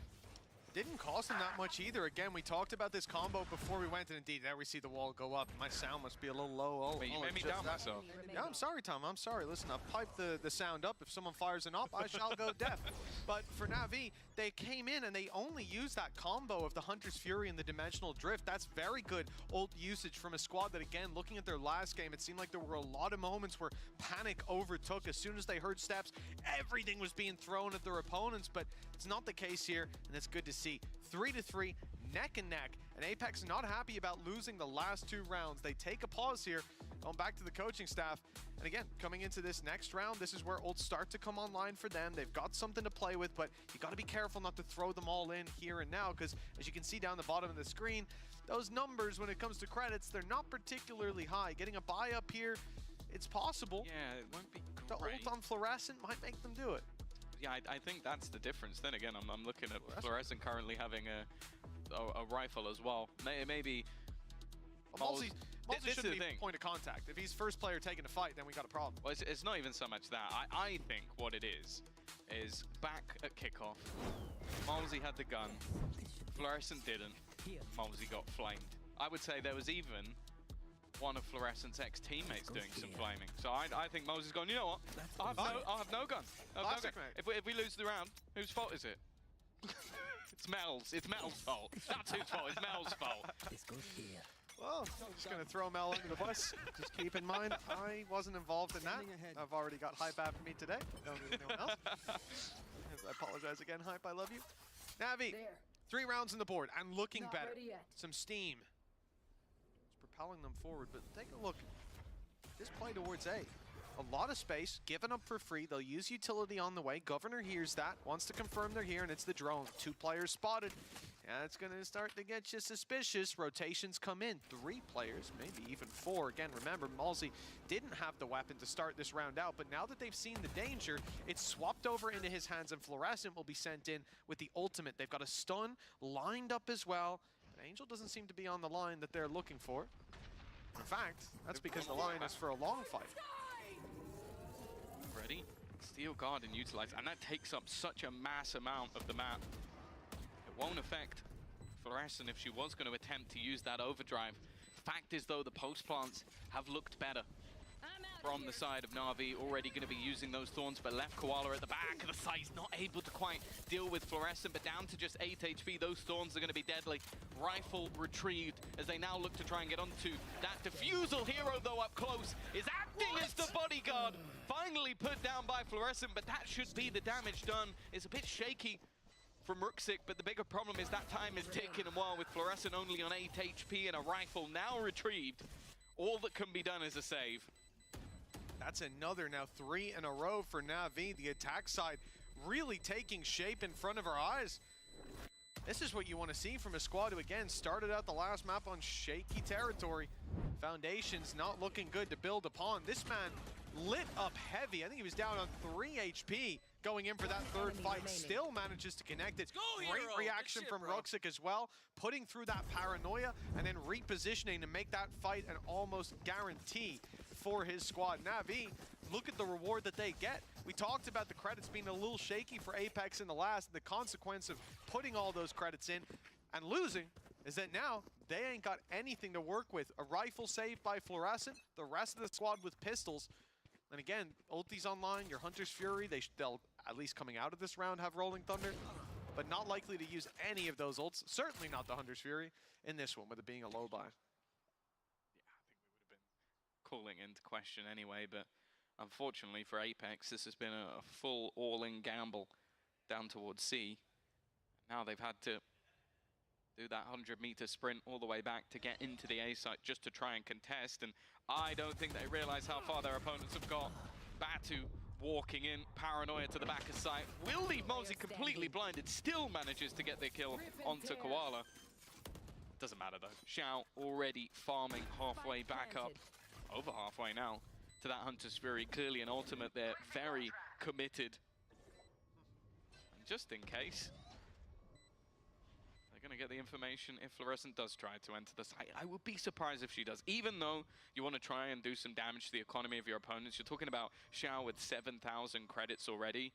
Didn't cost them that much either. Again, we talked about this combo before we went, and indeed, there we see the wall go up. My sound must be a little low. You made me down myself. Yeah, I'm sorry, Tom. I'm sorry. Listen, I've piped the sound up. If someone fires an op, I shall go deaf. But for Navi, they came in and they only used that combo of the Hunter's Fury and the Dimensional Drift. That's very good ult usage from a squad that, again, looking at their last game, it seemed like there were a lot of moments where panic overtook. As soon as they heard steps, everything was being thrown at their opponents, but it's not the case here, and it's good to see. 3-3, neck and neck, and Apex not happy about losing the last 2 rounds. They take a pause here, going back to the coaching staff, and again, coming into this next round, this is where ults start to come online for them. They've got something to play with, but you got to be careful not to throw them all in here and now, because as you can see down the bottom of the screen, those numbers when it comes to credits, they're not particularly high. Getting a buy up here, it's possible. Yeah, it won't be The great. ult on Fluorescent might make them do it. Yeah, I think that's the difference. Then again, I'm looking at Fluorescent currently having a rifle as well. Maybe. Malsey This shouldn't is the be thing. point of contact. If he's first player taking a fight, then we got a problem. Well, it's not even so much that. I think what it is back at kickoff, Malsey had the gun, Fluorescent didn't, Malsey got flamed. I would say there was even one of Fluorescent's ex-teammates doing some flaming. So I think Malsey's gone, you know what, I'll have no gun. Classic, mate. If we lose the round, whose fault is it? It's Mel's. It's Mel's fault. That's whose fault. It's Mel's fault. This goes here. Well, I'm just going to throw Mel under the bus. Just keep in mind, I wasn't involved in that. I've already got hype after me today. Don't need anyone else. I apologize again, hype. I love you. Navi, 3 rounds on the board and looking better. Some steam. It's propelling them forward, but take a look. This play towards A. A lot of space, given up for free. They'll use utility on the way. Governor hears that, wants to confirm they're here, and it's the drone. 2 players spotted. Yeah, it's going to start to get you suspicious. Rotations come in. 3 players, maybe even 4. Again, remember, Malsey didn't have the weapon to start this round out, but now that they've seen the danger, it's swapped over into his hands, and Fluorescent will be sent in with the ultimate. They've got a stun lined up as well. But Angel doesn't seem to be on the line that they're looking for. In fact, that's because the line is for a long fight. Ready? Steel Guard and utilize, and that takes up such a mass amount of the map. It won't affect Fluorescent if she was going to attempt to use that overdrive. Fact is, though, the post plants have looked better from the side of Navi. Already going to be using those thorns, but left Koala at the back of the site, not able to quite deal with Fluorescent, but down to just 8 HP. Those thorns are going to be deadly. Rifle retrieved as they now look to try and get onto that defusal. Hero, though, up close, is acting as the bodyguard. Finally put down by Fluorescent, but that should be the damage done. It's a bit shaky from Ruxic, but the bigger problem is that time is ticking, and while with Fluorescent only on 8 HP and a rifle now retrieved, all that can be done is a save. That's another now 3 in a row for Navi. The attack side really taking shape in front of our eyes. This is what you want to see from a squad who, again, started out the last map on shaky territory. Foundations not looking good to build upon. This man lit up heavy. I think he was down on 3 HP going in for that third fight. Still manages to connect it. Great reaction from Ruxic as well, putting through that paranoia and then repositioning to make that fight an almost guarantee for his squad. Navi, look at the reward that they get. We talked about the credits being a little shaky for Apex in the last. The consequence of putting all those credits in and losing is that now they ain't got anything to work with. A rifle saved by Fluorescent, the rest of the squad with pistols. And again, ulti's online, your Hunter's Fury, they'll, at least coming out of this round, have Rolling Thunder, but not likely to use any of those ults. Certainly not the Hunter's Fury in this one, with it being a low buy. Yeah, I think we would have been calling into question anyway, but unfortunately for Apex, this has been a full all-in gamble down towards C. Now they've had to do that 100-meter sprint all the way back to get into the A site just to try and contest, and I don't think they realize how far their opponents have got. Batu walking in, paranoia to the back of sight, will leave mozzie completely blinded, still manages to get their kill onto Koala. Doesn't matter though. Xiao already farming halfway back up, over halfway now, to that Hunter's Fury. Clearly an ultimate there, very committed. And just in case, they're going to get the information if Fluorescent does try to enter the site. I would be surprised if she does. Even though you want to try and do some damage to the economy of your opponents, you're talking about Xiao with 7,000 credits already.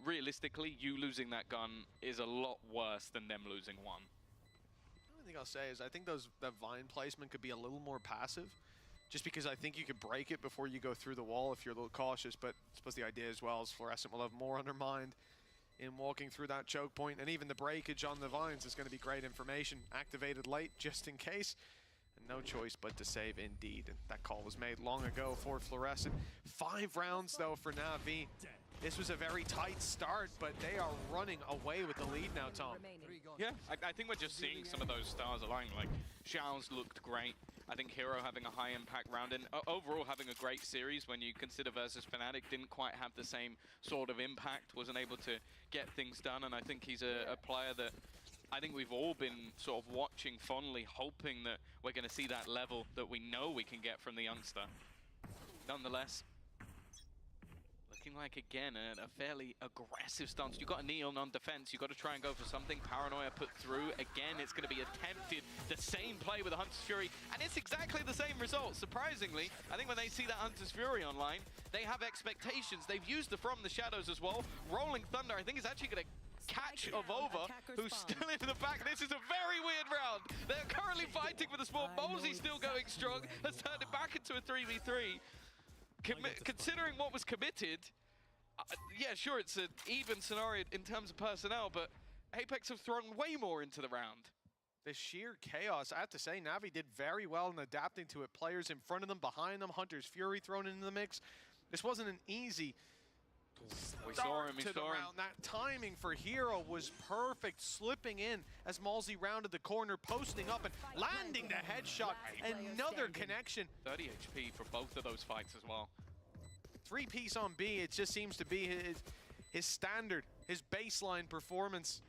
Realistically, you losing that gun is a lot worse than them losing one. The only thing I'll say is I think that Vine placement could be a little more passive, just because I think you could break it before you go through the wall if you're a little cautious, but I suppose the idea as well is Fluorescent will have more on their mind in walking through that choke point, and even the breakage on the vines is going to be great information. Activated late just in case, and no choice but to save indeed. And that call was made long ago for Fluorescent. 5 rounds though for Navi. This was a very tight start, but they are running away with the lead now, Tom. Yeah, I think we're just seeing some of those stars align. Like, Xiao's looked great. I think Hero having a high impact round, and overall having a great series when you consider versus Fnatic didn't quite have the same sort of impact, wasn't able to get things done, and I think he's a player that I think we've all been sort of watching fondly, hoping that we're going to see that level that we know we can get from the youngster. Nonetheless, looking like, again, a fairly aggressive stance. You've got a Neon on defense. You've got to try and go for something. Paranoia put through. Again, it's going to be attempted. The same play with the Hunter's Fury, and it's exactly the same result. Surprisingly, I think when they see that Hunter's Fury online, they have expectations. They've used the From the Shadows as well. Rolling Thunder, I think, is actually going to catch Avova, who's still in the back. This is a very weird round. They're currently fighting for the spawn. mozzie's still going strong, has turned it back into a 3v3. Considering what was committed, yeah, sure, it's an even scenario in terms of personnel, but Apex have thrown way more into the round. The sheer chaos, I have to say, Navi did very well in adapting to it. Players in front of them, behind them, Hunter's Fury thrown into the mix. This wasn't an easy start to the round. That timing for Hero was perfect, slipping in as mozzie rounded the corner, posting up and landing the headshot. Another connection. 30 HP for both of those fights as well. 3-piece on B, it just seems to be his standard, his baseline performance.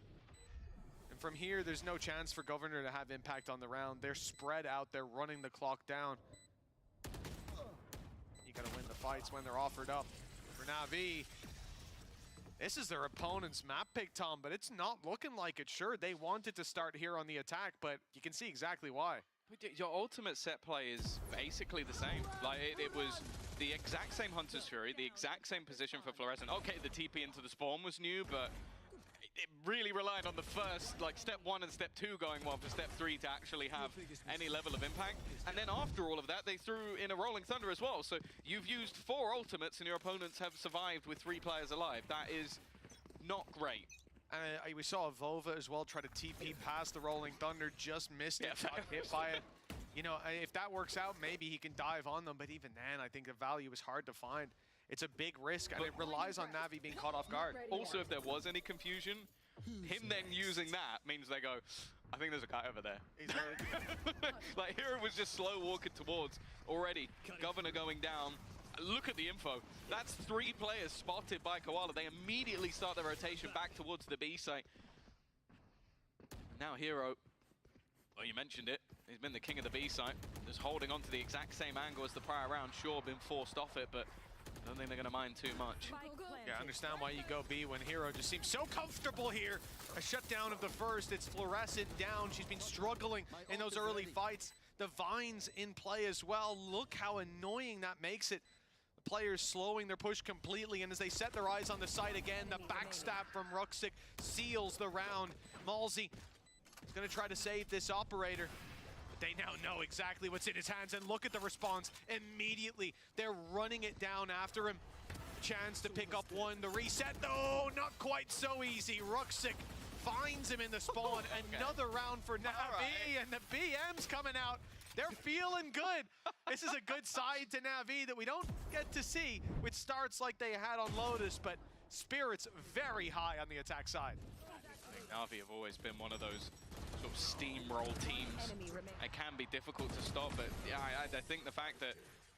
And from here, there's no chance for Governor to have impact on the round. They're spread out, they're running the clock down. You gotta win the fights when they're offered up. For Navi, this is their opponent's map pick, Tom, but it's not looking like it. Sure, they wanted to start here on the attack, but you can see exactly why. Your ultimate set play is basically the same. Like, it was the exact same Hunter's Fury, the exact same position for Fluorescent. Okay, the TP into the spawn was new, but it really relied on the first, like, step 1 and step 2 going well for step 3 to actually have any level of impact. And then after all of that, they threw in a Rolling Thunder as well. So you've used 4 ultimates and your opponents have survived with 3 players alive. That is not great. We saw Avova as well try to TP past the Rolling Thunder, just missed it, got hit by it. You know, if that works out, maybe he can dive on them, but even then, I think the value is hard to find. It's a big risk, and it relies on Navi being caught off guard. Also, if there was any confusion, him then using that means they go, I think there's a guy over there. Like, Hero was just slow walking towards already. Governor going down. Look at the info. That's 3 players spotted by Koala. They immediately start their rotation back towards the B site. Now Hero, well, you mentioned it. He's been the king of the B site. Just holding on to the exact same angle as the prior round. Sure, been forced off it, but I don't think they're going to mind too much. Yeah, I understand why you go B when Hero just seems so comfortable here. A shutdown of the first. It's Fluorescent down. She's been struggling in those early fights. The Vines in play as well. Look how annoying that makes it. The players slowing their push completely, and as they set their eyes on the site again, the backstab from Ruxic seals the round. Malzy is going to try to save this operator. They now know exactly what's in his hands, and look at the response immediately. They're running it down after him. Chance to pick up one. The reset, though, not quite so easy. Ruxic finds him in the spawn. Another round for Navi, and the BM's coming out. They're feeling good. This is a good side to Navi that we don't get to see with starts like they had on Lotus, but spirits very high on the attack side. I think Navi have always been one of those sort of steamroll teams. It can be difficult to stop, but yeah, I think the fact that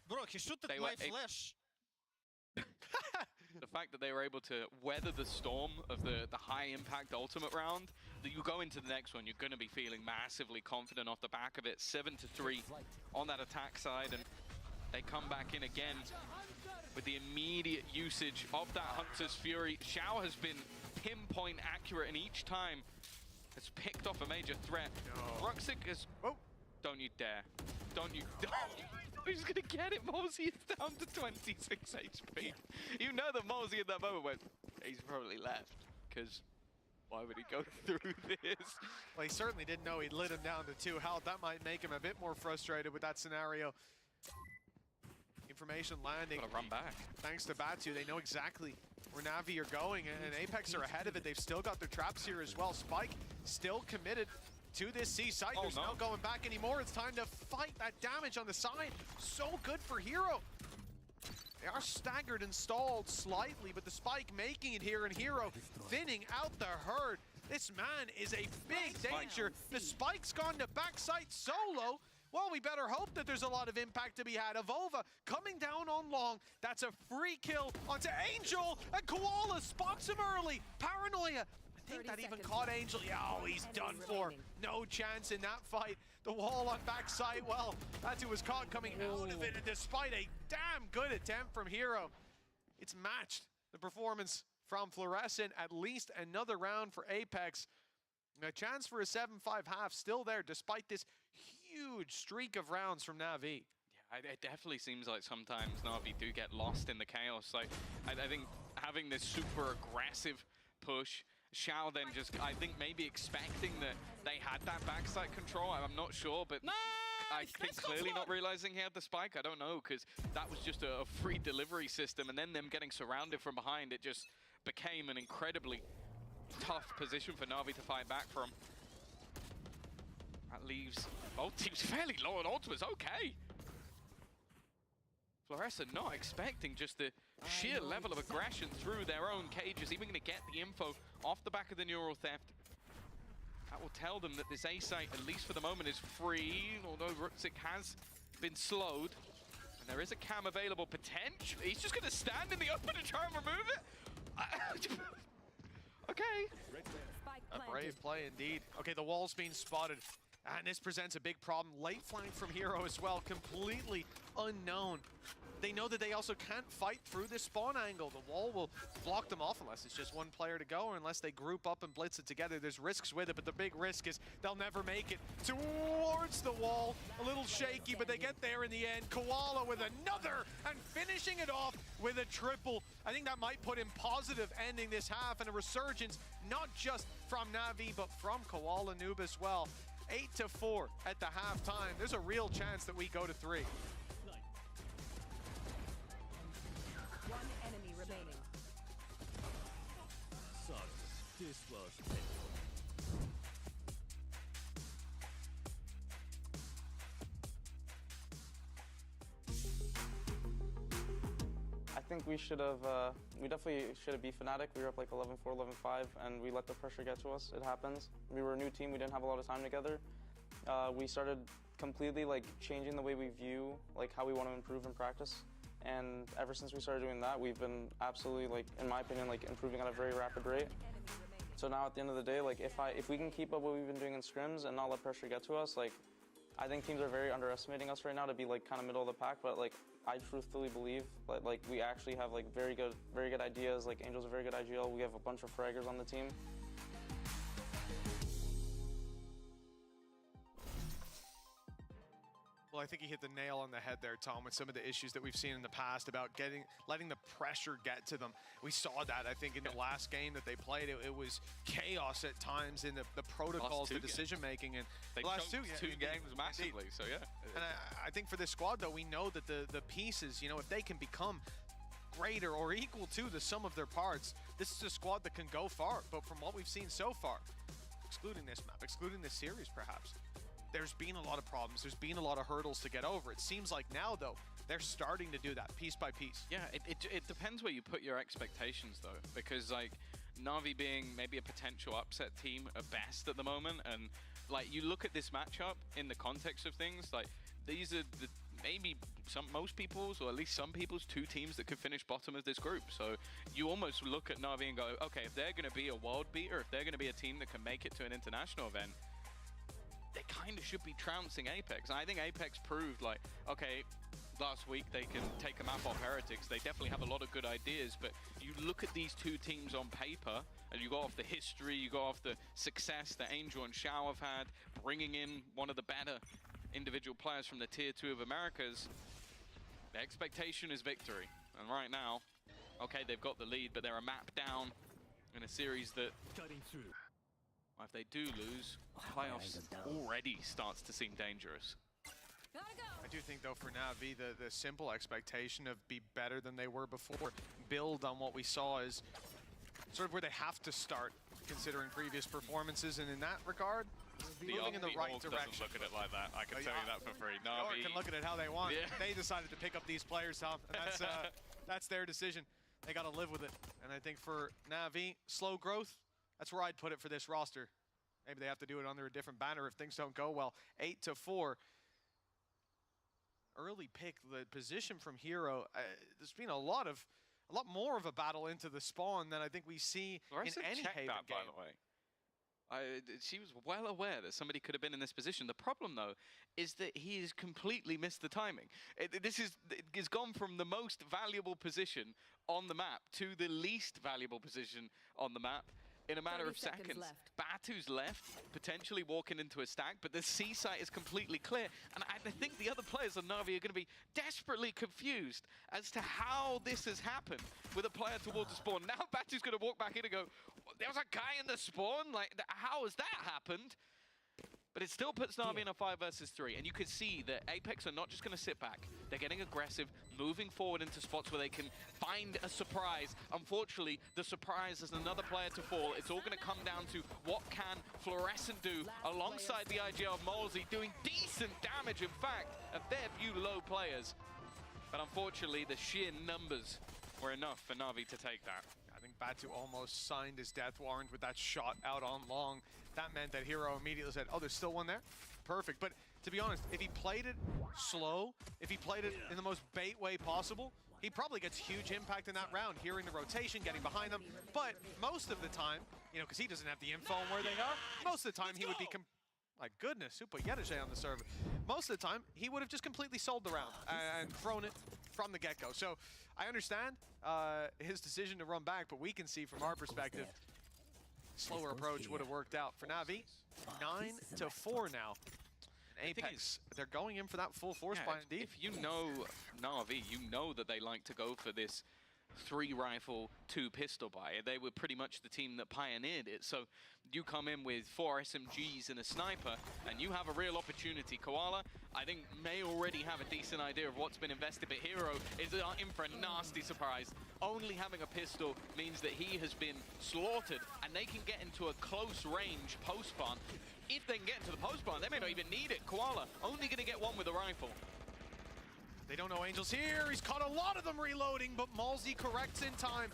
Bro, he shot at my flash. the fact that they were able to weather the storm of the high impact ultimate round, that you go into the next one, you're going to be feeling massively confident off the back of it. 7-3 on that attack side, and they come back in again with the immediate usage of that Hunter's Fury. Xiao has been pinpoint accurate, and each time has picked off a major threat. Ruxic is... Oh, don't you dare. Don't you... Who's going to get it? Malzy is down to 26 HP. You know that Malzy at that moment went, he's probably left, because why would he go through this? Well, he certainly didn't know he'd lit him down to 2 health. That might make him a bit more frustrated with that scenario. Information landing. Gotta run back. Thanks to Batu, they know exactly where Navi are going, and Apex are ahead of it. They've still got their traps here as well. Spike still committed to this C site. There's no going back anymore. It's time to fight that damage on the side. So good for Hero. They are staggered and stalled slightly, but the Spike making it here, and Hero thinning out the herd. This man is a big danger. The Spike's gone to backside solo. Well, we better hope that there's a lot of impact to be had. Avova coming down on long. That's a free kill onto Angel, and Koala spots him early. Paranoia. I think that even caught Angel. Yeah, oh, he's done for. No chance in that fight. The wall on backside, well, Batu was caught coming out of it, and despite a damn good attempt from Hero, it's matched. The performance from Fluorescent, at least another round for Apex. A chance for a 7-5 half still there, despite this huge streak of rounds from Navi. Yeah, it definitely seems like sometimes Navi do get lost in the chaos. Like, I think having this super aggressive push, Xiao then just, I think maybe expecting that they had that backside control. I'm not sure, but I think clearly not realizing he had the spike. I don't know, because that was just a free delivery system, and then them getting surrounded from behind, it just became an incredibly tough position for Navi to fight back from. That leaves both teams fairly low on ultimates. Okay. Fluorescent not expecting just the sheer level of aggression through their own cages, even going to get the info off the back of the neural theft. That will tell them that this A site, at least for the moment, is free, although Ruxic has been slowed. And there is a cam available potentially. He's just going to stand in the open and try and remove it? Okay. A brave play indeed. Okay, the wall's being spotted, and this presents a big problem. Late flank from Hero as well, completely unknown. They know that they also can't fight through this spawn angle. The wall will block them off unless it's just one player to go, or unless they group up and blitz it together. There's risks with it, but the big risk is they'll never make it towards the wall. A little shaky, but they get there in the end. Koala with another, and finishing it off with a triple. I think that might put him positive ending this half, and a resurgence, not just from Navi, but from Koala Noob as well. 8-4 at the halftime. There's a real chance that we go to 3. One enemy remaining. This was painful. I think we should have, we definitely should have beat Fnatic. We were up like 11-4, 11-5, and we let the pressure get to us. It happens. We were a new team. We didn't have a lot of time together. We started completely like changing the way we view like how we want to improve in practice. And ever since we started doing that, we've been absolutely, like, in my opinion, like improving at a very rapid rate. So now at the end of the day, like if we can keep up what we've been doing in scrims and not let pressure get to us, like I think teams are very underestimating us right now to be like kind of middle of the pack, but like I truthfully believe that like we actually have like very good ideas. Like Angel's a very good IGL. We have a bunch of fraggers on the team. Well, I think he hit the nail on the head there, Tom, with some of the issues that we've seen in the past about letting the pressure get to them. We saw that, I think, in the last game that they played. It was chaos at times in the protocols, the decision-making. And they the last two games massively, so yeah. And I think for this squad, though, we know that the pieces, you know, if they can become greater or equal to the sum of their parts, this is a squad that can go far. But from what we've seen so far, excluding this map, excluding this series perhaps, there's been a lot of problems. There's been a lot of hurdles to get over. It seems like now, though, they're starting to do that piece by piece. Yeah, it depends where you put your expectations, though, because like Navi being maybe a potential upset team at best at the moment, and like you look at this matchup in the context of things, like these are the maybe most people's, or at least some people's, two teams that could finish bottom of this group. So you almost look at Navi and go, okay, if they're going to be a world beater, if they're going to be a team that can make it to an international event, they kind of should be trouncing Apex. And I think Apex proved, like, okay, last week they can take a map off Heretics. They definitely have a lot of good ideas, but you look at these two teams on paper, and you go off the history, you go off the success that Angel and Shao have had, bringing in one of the better individual players from the Tier 2 of Americas. The expectation is victory. And right now, okay, they've got the lead, but they're a map down in a series that, if they do lose, playoffs already starts to seem dangerous. I do think, though, for Navi, the simple expectation of be better than they were before, build on what we saw, is sort of where they have to start, considering previous performances. And in that regard, moving in the right direction. Doesn't look at it like that. I can tell you that for free. Navi can look at it how they want. Yeah. They decided to pick up these players, Tom. And that's their decision. They got to live with it. And I think for Navi, slow growth, that's where I'd put it for this roster. Maybe they have to do it under a different banner if things don't go well. 8-4. Early pick, the position from Hero. There's been a lot more of a battle into the spawn than I think we see in any Haven that, game. By the way, she was well aware that somebody could have been in this position. The problem, though, is that he has completely missed the timing. It's gone from the most valuable position on the map to the least valuable position on the map in a matter of seconds. Batu's left, potentially walking into a stack, but the C site is completely clear. And I think the other players on Navi are going to be desperately confused as to how this has happened with a player towards the spawn. Now Batu's going to walk back in and go, there was a guy in the spawn? Like, how has that happened? But it still puts Navi in a 5 versus 3, and you can see that Apex are not just going to sit back. They're getting aggressive, moving forward into spots where they can find a surprise. Unfortunately, the surprise is another player to fall. It's all going to come down to what can Fluorescent do alongside the IGL Molesy, doing decent damage, in fact, a fair few low players. But unfortunately, the sheer numbers were enough for Navi to take that. I think Batu almost signed his death warrant with that shot out on long. That meant that Hero immediately said, oh, there's still one there? Perfect. But to be honest, if he played it slow, if he played it in the most bait way possible, he probably gets huge impact in that round, hearing the rotation, getting behind them. But most of the time, you know, because he doesn't have the info on where they are, most of the time he would be, my goodness, Super Yedeje on the server. Most of the time, he would have just completely sold the round and thrown it from the get-go. So I understand his decision to run back, but we can see from our perspective, slower approach would have worked out. For Navi, 9-4 now. Apex, they're going in for that full force buy indeed. If you know Navi, you know that they like to go for this 3 rifle, 2 pistol buy. They were pretty much the team that pioneered it. So you come in with 4 SMGs and a sniper, and you have a real opportunity. Koala, I think, may already have a decent idea of what's been invested, but Hero is in for a nasty surprise. Only having a pistol means that he has been slaughtered, and they can get into a close range post-spawn. If they can get into the post-spawn, they may not even need it. Koala, only going to get one with a rifle. They don't know Angel's here. He's caught a lot of them reloading, but Malsey corrects in time.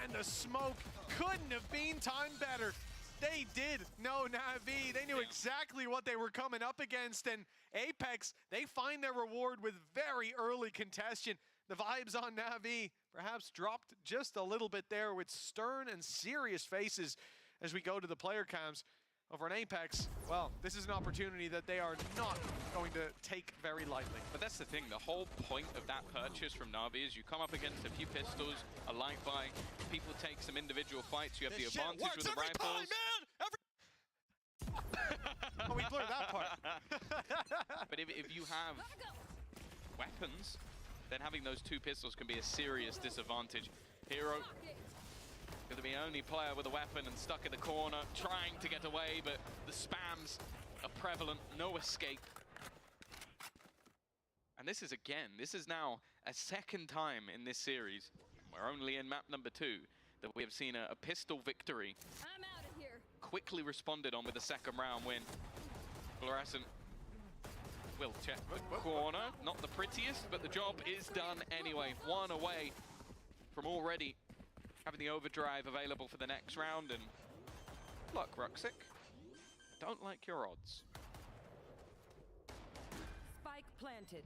And the smoke couldn't have been timed better. They did know Navi. They knew exactly what they were coming up against. And Apex, they find their reward with very early contention. The vibes on Navi perhaps dropped just a little bit there with stern and serious faces as we go to the player cams. over on Apex, well, this is an opportunity that they are not going to take very lightly. But that's the thing, the whole point of that purchase from Navi is you come up against a few pistols, a light buy, people take some individual fights, you have the advantage with the rifles. Oh, we blurred that part. But if you have weapons, then having those two pistols can be a serious disadvantage. Hero going to be the only player with a weapon and stuck in the corner, trying to get away, but the spams are prevalent, no escape. And this is now a second time in this series, we're only in map number 2, that we have seen a pistol victory. I'm out of here. Quickly responded on with the second round win. Fluorescent will check the corner, not the prettiest, but the job is done anyway. One away from already having the overdrive available for the next round, and luck, Ruxic. Don't like your odds. Spike planted.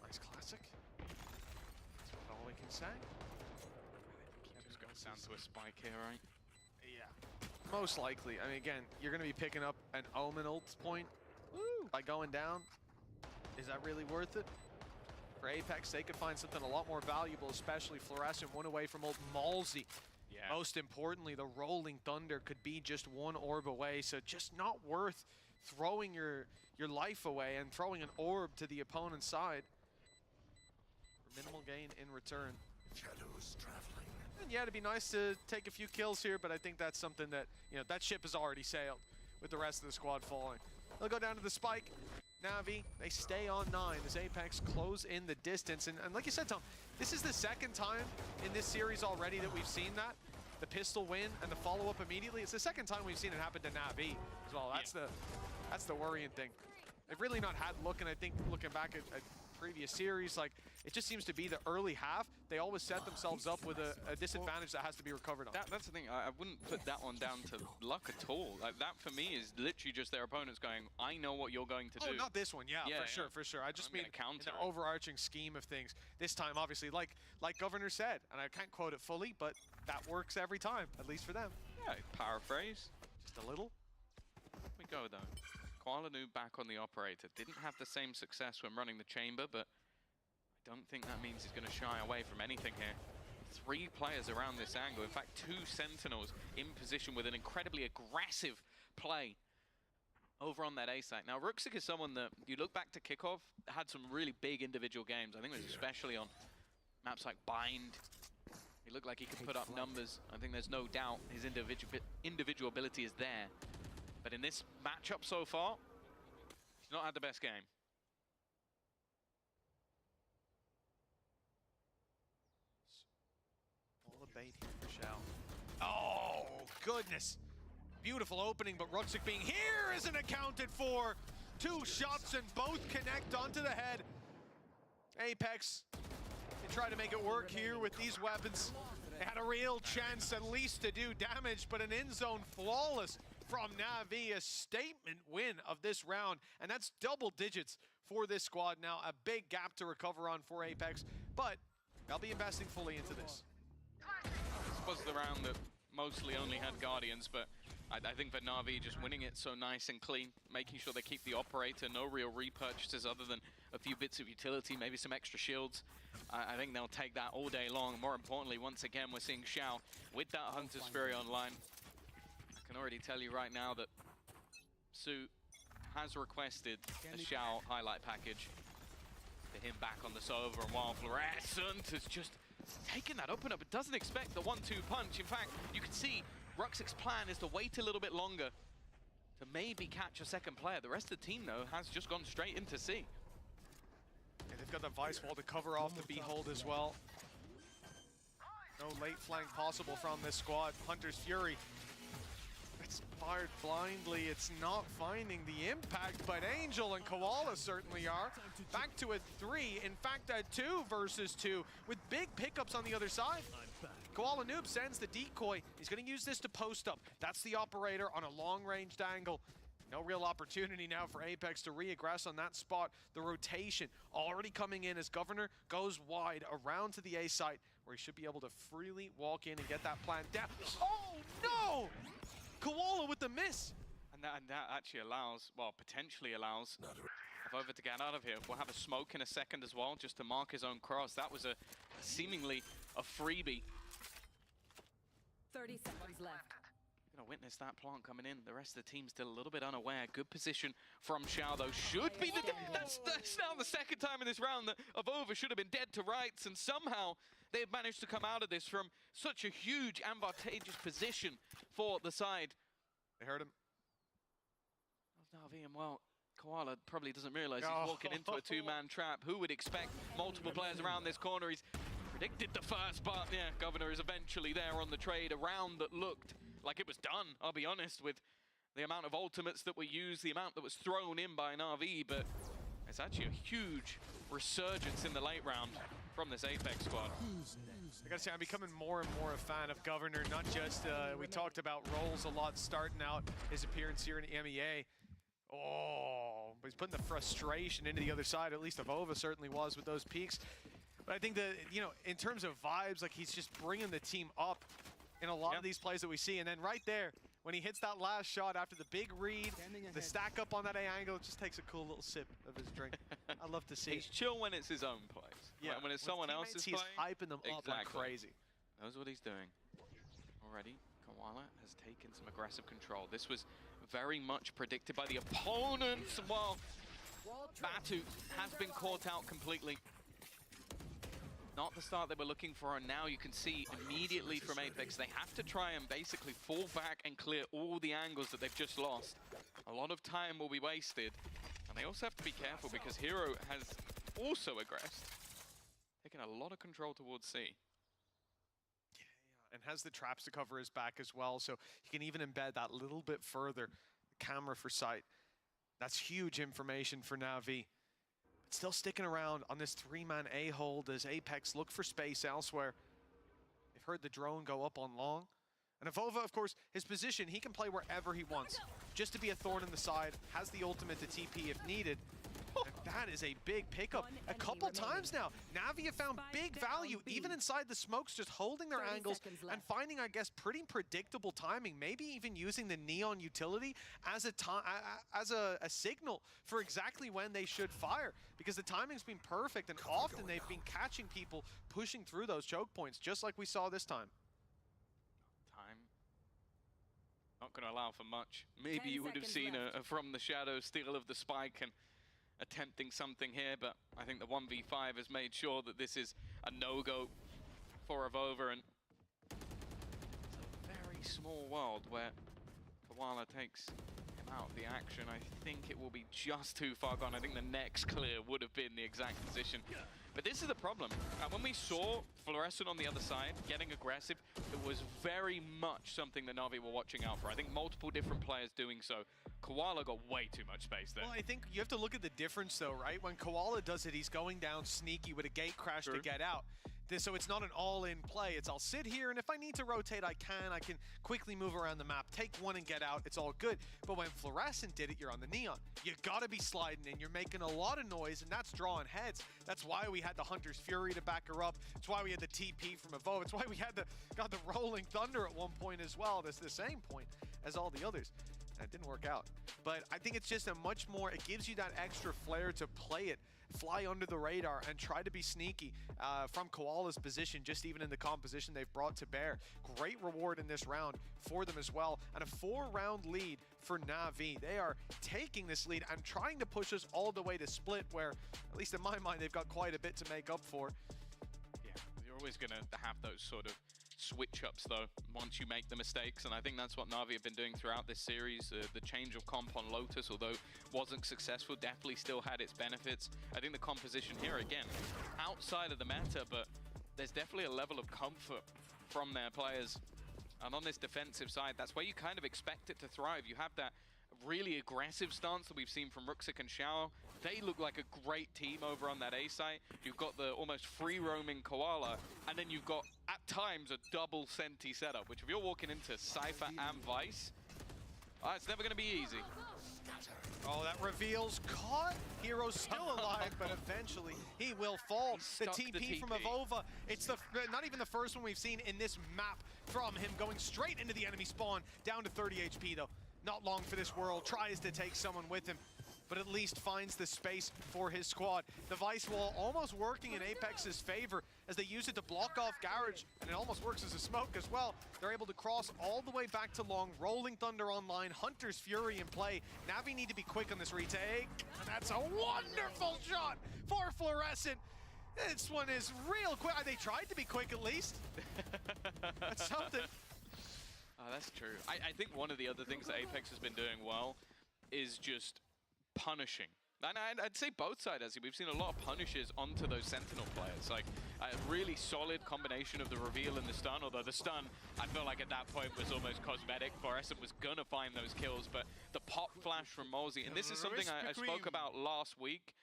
Nice classic. That's all we can say. Just goes down to a spike here, right? Yeah. Most likely. I mean, again, you're going to be picking up an Omen ult point by going down. Is that really worth it? For Apex, they could find something a lot more valuable, especially Fluorescent, one away from ult Malzy. Yeah. Most importantly, the Rolling Thunder could be just one orb away, so just not worth throwing your life away and throwing an orb to the opponent's side for minimal gain in return. Shadows traveling. And yeah, it'd be nice to take a few kills here, but I think that's something that, you know, that ship has already sailed with the rest of the squad falling. They'll go down to the spike. Navi, they stay on 9 as Apex close in the distance. And like you said, Tom, this is the second time in this series already that we've seen that. The pistol win and the follow-up immediately. It's the second time we've seen it happen to Navi as well. That's the worrying thing. They've really not had I think looking back at previous series, like, it just seems to be the early half, they always set themselves up with a disadvantage that has to be recovered on. That's the thing, I wouldn't put that one down to luck at all. Like, that for me is literally just their opponents going, I know what you're going to do. Oh, not this one, yeah, for sure. I just mean in the overarching scheme of things. This time, obviously, like Governor said, and I can't quote it fully, but that works every time, at least for them. Yeah, paraphrase. Just a little. We go though. Koala Noob back on the operator. Didn't have the same success when running the chamber, but I don't think that means he's going to shy away from anything here. 3 players around this angle. In fact, 2 Sentinels in position with an incredibly aggressive play over on that A site. Now, Ruxic is someone that, you look back to kickoff, had some really big individual games. I think it was especially on maps like Bind. He looked like he could put up numbers. I think there's no doubt his individual ability is there. But in this matchup so far, he's not had the best game. All the bait here for Shao. Oh, goodness. Beautiful opening, but Ruxic being here isn't accounted for. 2 shots and both connect onto the head. Apex, they try to make it work here with these weapons. They had a real chance at least to do damage, but an in-zone flawless from Navi, a statement win of this round, and that's double digits for this squad now. A big gap to recover on for Apex, but they'll be investing fully into this. This was the round that mostly only had Guardians, but I think for Navi, just winning it so nice and clean, making sure they keep the operator, no real repurchases other than a few bits of utility, maybe some extra shields. I think they'll take that all day long. More importantly, once again, we're seeing Shao with that Hunter's Fury online. I can already tell you right now that Su has requested a Shao highlight package for him back on the server, and while Fluorescent has just taken that opener, but doesn't expect the 1-2 punch. In fact, you can see Ruxic's plan is to wait a little bit longer to maybe catch a second player. The rest of the team, though, has just gone straight into C. Yeah, they've got the Vice Wall to cover off the Behold as well. No late flank possible from this squad. Hunter's Fury. It's fired blindly. It's not finding the impact, but Angel and Koala certainly are. Back to a 3, in fact a 2 versus 2, with big pickups on the other side. Koala Noob sends the decoy. He's going to use this to post up. That's the operator on a long-ranged angle. No real opportunity now for Apex to re-aggress on that spot. The rotation already coming in as Governor goes wide around to the A site, where he should be able to freely walk in and get that plant down. Oh no! Koala with the miss. And that actually allows, well, potentially allows Avova to get out of here. We'll have a smoke in a second as well, just to mark his own cross. That was seemingly a freebie. 30 seconds left. You're going to witness that plant coming in. The rest of the team still a little bit unaware. Good position from Xiao, though. Should be the... That's now the second time in this round that Avova should have been dead to rights, and somehow they've managed to come out of this from such a huge, advantageous position for the side. They heard him. Navi, and well, Koala probably doesn't realize he's walking into a two-man trap. Who would expect multiple players around this corner? He's predicted the first, but yeah, Governor is eventually there on the trade. A round that looked like it was done, I'll be honest, with the amount of ultimates that were used, the amount that was thrown in by Navi, but it's actually a huge resurgence in the late round from this Apex squad. I gotta say, I'm becoming more and more a fan of Governor, not just, we talked about roles a lot starting out, his appearance here in Emea. Oh, but he's putting the frustration into the other side, at least Avova certainly was with those peaks. But I think that, you know, in terms of vibes, like he's just bringing the team up in a lot of these plays that we see. And then right there, when he hits that last shot after the big read, the stack up on that A angle, just takes a cool little sip of his drink. I love to see He's chill when it's his own plays. Yeah, when it's someone else's he's play, hyping them up like crazy. Knows what he's doing. Already, Koala has taken some aggressive control. This was very much predicted by the opponents, while Batu has been caught out completely. Not the start they were looking for, and now you can see immediately from Apex, they have to try and basically fall back and clear all the angles that they've just lost. A lot of time will be wasted, and they also have to be careful because Hero has also aggressed, taking a lot of control towards C. And has the traps to cover his back as well, so he can even embed that little bit further. The camera for sight. That's huge information for Navi. But still sticking around on this three-man A hold as Apex look for space elsewhere. They've heard the drone go up on long. And Avova, of course, his position, he can play wherever he wants. Just to be a thorn in the side, has the ultimate to TP if needed. And that is a big pickup. A couple times now, Navi have found big value, even inside the smokes, just holding their angles and finding, I guess, pretty predictable timing. Maybe even using the neon utility as a signal for exactly when they should fire, because the timing's been perfect, and often they've been catching people pushing through those choke points, just like we saw this time. Not going to allow for much. Maybe you would have seen a from the shadow steal of the spike and attempting something here, but I think the 1v5 has made sure that this is a no-go for Avova, and it's a very small world where Koala takes him out of the action. I think it will be just too far gone. I think the next clear would have been the exact position. But this is the problem. When we saw Fluorescent on the other side getting aggressive, it was very much something that Navi were watching out for. I think multiple different players doing so. Koala got way too much space there. Well, I think you have to look at the difference though, right? When Koala does it, he's going down sneaky with a gate crash to get out. So it's not an all-in play. It's I'll sit here, and if I need to rotate, I can quickly move around the map, take one and get out. It's all good. But when Fluorescent did it, you're on the neon. You gotta be sliding in. You're making a lot of noise, and that's drawing heads. That's why we had the Hunter's Fury to back her up. It's why we had the TP from Avova. It's why we had the Rolling Thunder at one point as well. That's the same point as all the others. And it didn't work out. But I think it's just a much more, it gives you that extra flair to play it, fly under the radar, and try to be sneaky from Koala's position, just even in the composition they've brought to bear. Great reward in this round for them as well, and a 4-round lead for Navi. They are taking this lead and trying to push us all the way to split, where, at least in my mind, they've got quite a bit to make up for. Yeah, you're always going to have those sort of switch-ups, though, once you make the mistakes, and I think that's what Navi have been doing throughout this series. The change of comp on Lotus, although wasn't successful, definitely still had its benefits. I think the composition here, again, outside of the meta, but there's definitely a level of comfort from their players. And on this defensive side, that's where you kind of expect it to thrive. You have that really aggressive stance that we've seen from Ruxic and Xiao. They look like a great team over on that A site. You've got the almost free-roaming Koala, and then you've got, at times, a double Senti setup, which if you're walking into Cypher and Vice, it's never going to be easy. Oh, that reveals caught. Hero's still alive, but eventually he will fall. The TP from Avova. It's not even the first one we've seen in this map from him, going straight into the enemy spawn, down to 30 HP though. not long for this world, tries to take someone with him, but at least finds the space for his squad. The Vice Wall almost working in Apex's favor as they use it to block off Garage, and it almost works as a smoke as well. They're able to cross all the way back to long, Rolling Thunder online, Hunter's Fury in play. Navi need to be quick on this retake, and that's a wonderful shot for Fluorescent. This one is real quick. They tried to be quick at least. That's something. Oh, that's true. I think one of the other things that Apex has been doing well is just punishing. And I'd say both sides, actually. We've seen a lot of punishes onto those Sentinel players. Like, a really solid combination of the reveal and the stun, although the stun, I feel like at that point was almost cosmetic. Fluorescent was gonna find those kills, but the pop flash from Molzy, and this is something I spoke about last week,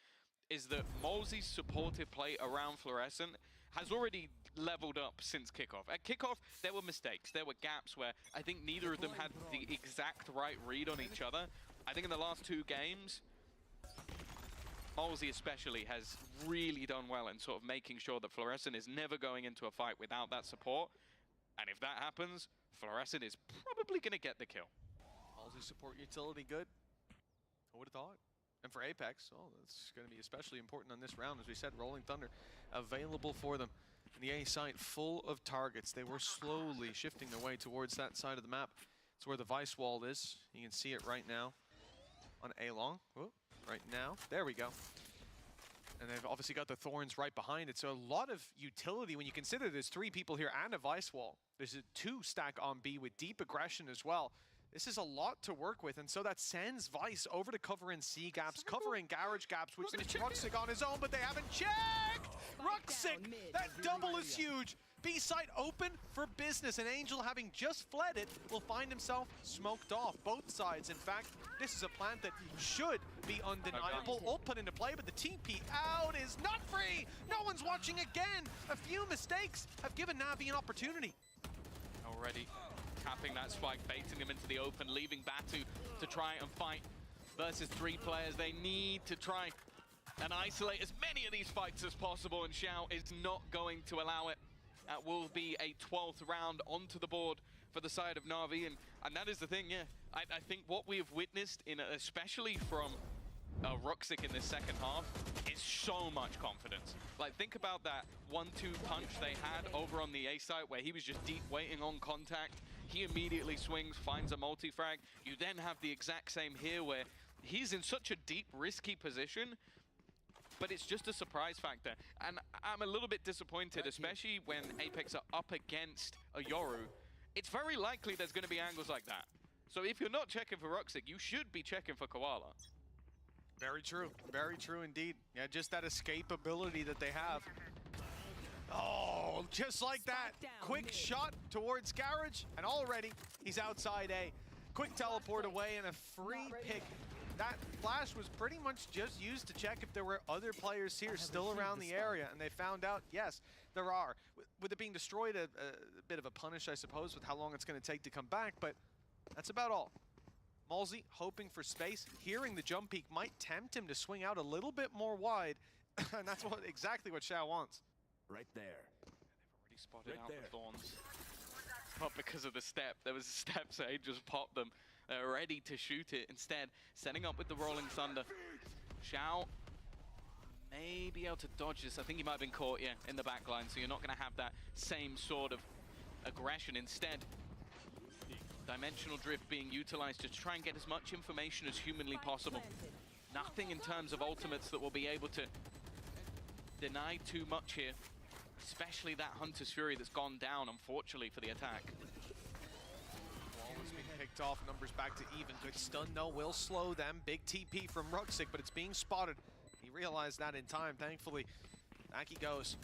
is that Molzy's supportive play around Fluorescent has already leveled up since kickoff. At kickoff, there were mistakes. There were gaps where I think neither of them had the exact right read on each other. I think in the last 2 games, Molzy especially has really done well in sort of making sure that Fluorescent is never going into a fight without that support. And if that happens, Fluorescent is probably going to get the kill. Molzy support utility good. Who would have thought? And for Apex, well, that's going to be especially important on this round. As we said, Rolling Thunder available for them. And the A site full of targets. They were slowly shifting their way towards that side of the map. It's where the Vice Wall is. You can see it right now on A-Long. Whoa, right now. There we go. And they've obviously got the Thorns right behind it. So a lot of utility when you consider there's 3 people here and a Vice Wall. There's a 2 stack on B with deep aggression as well. This is a lot to work with, and so that sends Vice over to cover in C gaps, covering Garage gaps, which leaves Ruxic on his own, but they haven't checked! Ruxic! That double is huge! B site open for business, and Angel, having just fled it, will find himself smoked off. Both sides, in fact, this is a plant that should be undeniable. All put into play, but the TP out is not free! No one's watching again! A few mistakes have given Navi an opportunity. Already tapping that spike, baiting him into the open, leaving Batu to try and fight versus 3 players. They need to try and isolate as many of these fights as possible, and Xiao is not going to allow it. That will be a 12th round onto the board for the side of Navi, and that is the thing, yeah. I think what we have witnessed, especially from Ruxic in this second half, is so much confidence. Like, think about that 1-2 punch they had over on the A site where he was just deep waiting on contact. He immediately swings, finds a multi-frag. You then have the exact same here where he's in such a deep, risky position, but it's just a surprise factor. And I'm a little bit disappointed, especially when Apex are up against a Yoru. It's very likely there's going to be angles like that. So if you're not checking for Ruxic, you should be checking for Koala. Very true indeed. Yeah, just that escapability that they have. Oh, just like that. Quick shot towards Garage, and already he's outside A. Quick teleport away and a free pick. That flash was pretty much just used to check if there were other players here still around the area, and they found out, yes, there are. With it being destroyed, a bit of a punish, I suppose, with how long it's going to take to come back, but that's about all. Molzy hoping for space, hearing the jump peak might tempt him to swing out a little bit more wide, and that's exactly what Xiao wants. Right there. They've already spotted out the Thorns. Not because of the step. There was a step, so he just popped them. They're ready to shoot it. Instead, setting up with the Rolling Thunder. Xiao may be able to dodge this. I think he might have been caught, yeah, in the back line, so you're not going to have that same sort of aggression. Instead, Dimensional Drift being utilized to try and get as much information as humanly possible. Nothing in terms of ultimates that will be able to deny too much here, especially that Hunter's Fury that's gone down, unfortunately, for the attack. Wall is being picked off, numbers back to even. Good stun, though, will slow them. Big TP from Ruxic, but it's being spotted. He realized that in time, thankfully. Back he goes.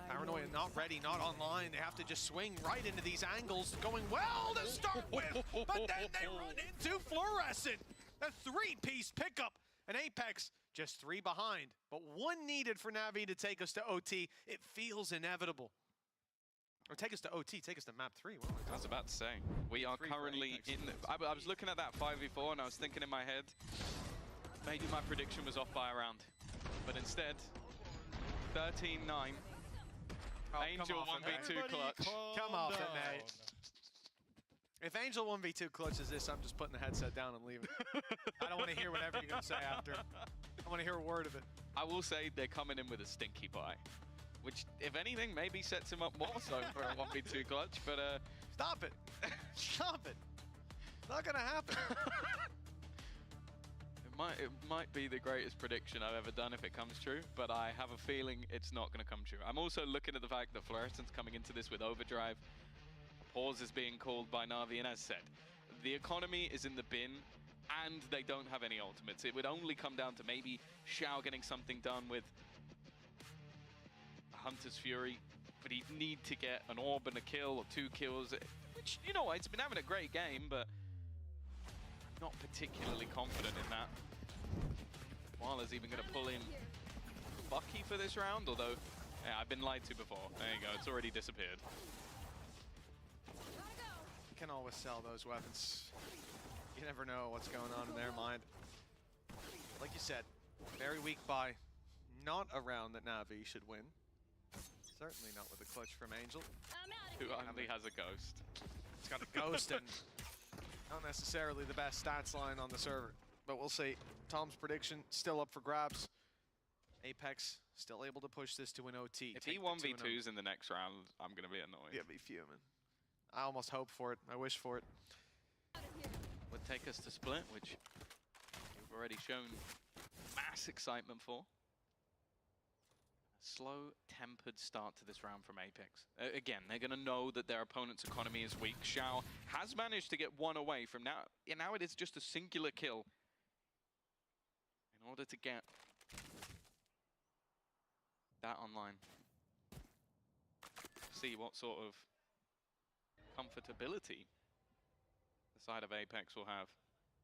Paranoia not ready, not online. They have to just swing right into these angles. Going well to start with, but then they run into Fluorescent. A 3-piece pickup. And Apex just 3 behind, but 1 needed for Navi to take us to OT. It feels inevitable. Or take us to OT, take us to map 3. I was about to say, we are currently in... I was looking at that 5v4 and I was thinking in my head, maybe my prediction was off by a round. But instead, 13-9. Oh, Angel 1v2 clutch. Come off it, mate. If Angel 1v2 clutches this, I'm just putting the headset down and leaving. I don't want to hear whatever you're going to say after. I want to hear a word of it. I will say they're coming in with a stinky buy, which, if anything, maybe sets him up more so for a 1v2 clutch, but Stop it. Stop it. Not going to happen. It might be the greatest prediction I've ever done if it comes true, but I have a feeling it's not going to come true. I'm also looking at the fact that Fluorescent's coming into this with overdrive. Pause is being called by Navi, and as said, the economy is in the bin, and they don't have any ultimates. It would only come down to maybe Xiao getting something done with Hunter's Fury, but he'd need to get an orb and a kill or 2 kills, which, you know, it's been having a great game, but not particularly confident in that. Wala's even going to pull in Bucky for this round, although, yeah, I've been lied to before. There you go, it's already disappeared. You can always sell those weapons. You never know what's going on in their mind. Like you said, very weak buy. Not a round that Navi should win. Certainly not with a clutch from Angel. Who only has a ghost. It's got a ghost and not necessarily the best stats line on the server. But we'll see. Tom's prediction still up for grabs. Apex still able to push this to an OT. If he 1v2s in the next round, I'm going to be annoyed. Yeah, be fuming. I almost hope for it. I wish for it. Would take us to split, which we've already shown mass excitement for. Slow, tempered start to this round from Apex. Again, they're going to know that their opponent's economy is weak. Xiao has managed to get one away from now. Now it is just a singular kill in order to get that online. See what sort of comfortability the side of Apex will have.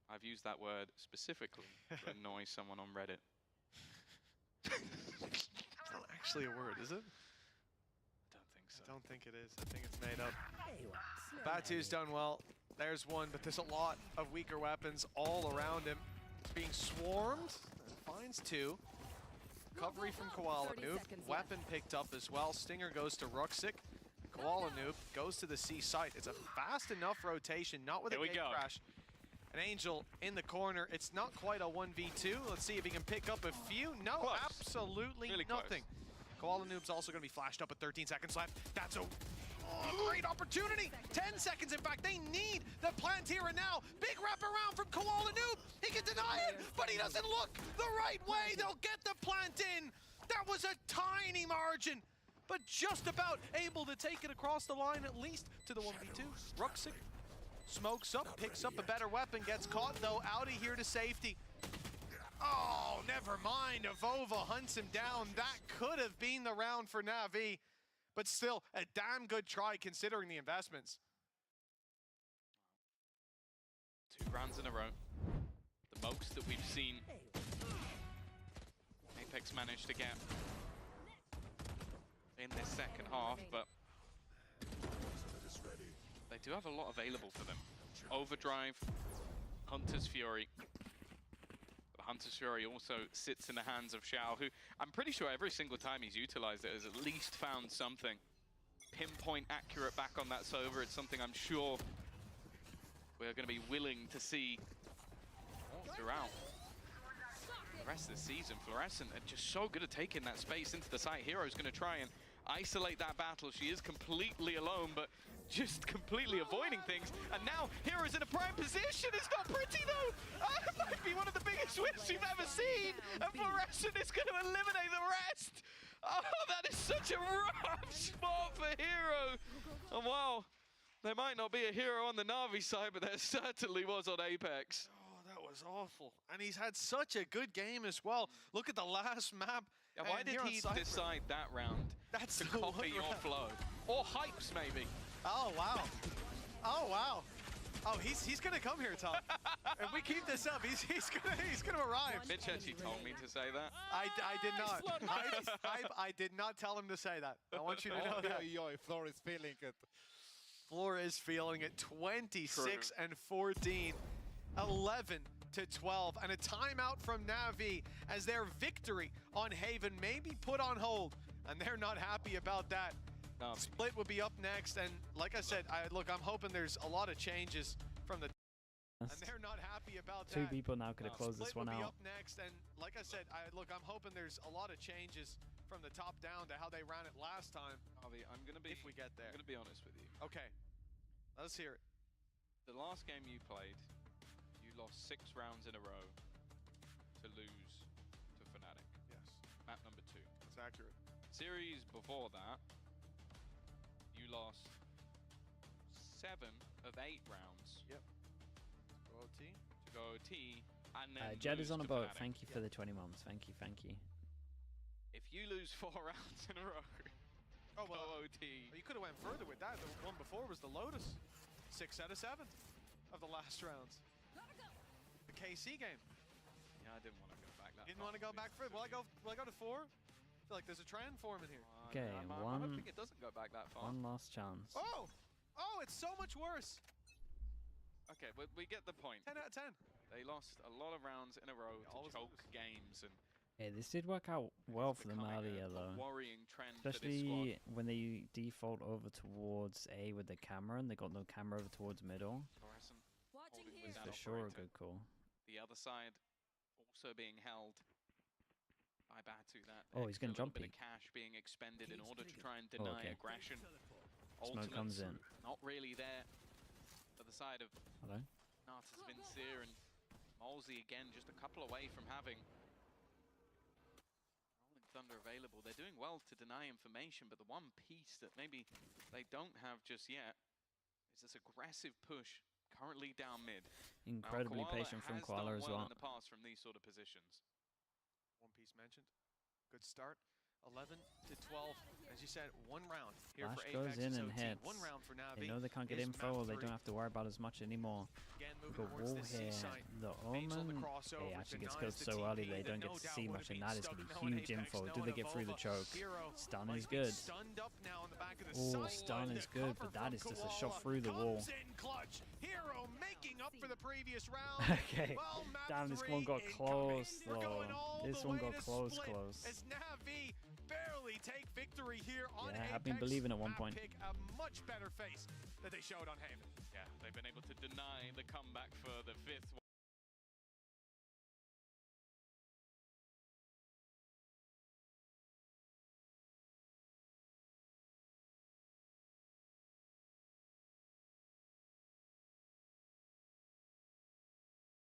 I've used that word specifically to annoy someone on Reddit. It's not actually a word, is it? I don't think so. I don't think it is. I think it's made up. Batu's done well. There's one, but there's a lot of weaker weapons all around him. He's being swarmed. Finds 2. Recovery from Koala Noob. Weapon picked up as well. Stinger goes to Ruxic. Koala Noob goes to the C site. It's a fast enough rotation, not with a gate crash. An Angel in the corner. It's not quite a 1v2. Let's see if he can pick up a few. No, close. Absolutely really nothing. Koala Noob's also going to be flashed up with 13 seconds left. That's a great opportunity. 10 seconds, in fact. They need the plant here and now. Big wraparound from Koala Noob. He can deny it, but he doesn't look the right way. They'll get the plant in. That was a tiny margin, but just about able to take it across the line, at least to the 1v2. Ruxic smokes up, picks up a better weapon, gets caught though. Audi here to safety. Oh, never mind. Avova hunts him down. That could have been the round for Navi, but still a damn good try considering the investments. 2 rounds in a row. The most that we've seen. Apex managed to get in this second half, but they do have a lot available for them. Overdrive, Hunter's Fury. But Hunter's Fury also sits in the hands of Xiao, who I'm pretty sure every single time he's utilized it has at least found something. Pinpoint accurate back on that Sova. It's something I'm sure we're going to be willing to see throughout the rest of the season. Fluorescent are just so good at taking that space into the site. Hero's going to try and isolate that battle. She is completely alone, but just completely avoiding things. And now Hero's in a prime position. It's not pretty though. That might be one of the biggest wins we've ever seen. And Fluorescent is going to eliminate the rest. Oh, that is such a rough spot for Hero. And wow, there might not be a Hero on the Navi side, but there certainly was on Apex. That was awful. And he's had such a good game as well. Look at the last map. Yeah, why did he decide that round to copy your flow? Or Hypes, maybe. Oh, wow. Oh, wow. Oh, he's going to come here, Tom. If we keep this up, he's gonna arrive. Mitch actually told me to say that. I did not. I did not tell him to say that. I want you to know that. Floor is feeling it. Floor is feeling it. 26 and 14. 11 to 12, and a timeout from Navi as their victory on Haven may be put on hold, and they're not happy about that. Navi. Split would be up next, and like I said, look, I'm hoping there's a lot of changes from the. And they're not happy about that. Two people now could have closed this one Split will be out. up next, and like I said, look, I'm hoping there's a lot of changes from the top down to how they ran it last time. Navi, I'm gonna be. If we get there. I'm gonna be honest with you. Okay, let's hear it. The last game you played, you lost 6 rounds in a row to lose to Fnatic. Yes, Map number 2. that's accurate. Series before that, you lost 7 of 8 rounds. Yep. Go OT. To go OT, and then Jed lose is on a to boat. Fnatic. Thank you for the 20 months. Thank you, thank you. If you lose 4 rounds in a row, Oh well, go OT. you could have went further with that. The one before was the Lotus. 6 out of 7 of the last rounds. The KC game. Yeah, I didn't want to go back that Didn't far, want to go to be back for it. Will I honest go to 4? I feel like there's a trend forming here. with you. Okay, I'm one- hoping it doesn't go back that far. One last chance. Oh, it's so much worse. Okay, we get the point. 10 out of 10. They lost a lot of rounds in a row to always choke lose. games, and Yeah, this did work out well it's for them becoming earlier, a though. worrying trend for this squad. Especially when they default over towards A with the camera, and they got no camera over towards middle. Fluorescent Watching holding here. with For that sure a operator. good call. The other side also being held by Batu. That Oh, he's extra gonna little jump bit peek. of cash being expended in Keeps order to clicking. try and deny okay. aggression. Teleport. Smoke comes in. Not really there for the side of Hello? Natas, Vincere, and Molsey again, just a couple away from having Rolling Thunder available. They're doing well to deny information, but the one piece that maybe they don't have just yet is this aggressive push, currently down mid. Now, Incredibly Koala patient from has Koala done as well well. in the past from these sort of positions. One Piece mentioned. Good start. 11 to 12. As you said, 1 round here Flash for goes Apex in is and OT. hits. 1 round for Navi. They know they can't get is info, map they 3. don't have to worry about as much anymore. Again, Look moving at towards wall the here. C-site. The Bates on the Omen. crossover, He actually gets denies killed the so early TP they that don't no get to doubt see would much, have and been that is stuck going to knowing be huge Apex, info. Do knowing they get through the Evolva. choke? Hero Stun might is be good. Stunned up now on the back of the Oh, side. stun is good, but that is just a shot through the wall. Comes in clutch. Hero making up for the previous round. Okay. Well, map Damn, this 3 one got incoming. close, We're going though. all This the one way got to close, split close. As Navi barely take victory here on Yeah, Apex. I've been believing at one Map point. Pick a much better face that they showed on Haven. Yeah, they've been able to deny the comeback for the 5th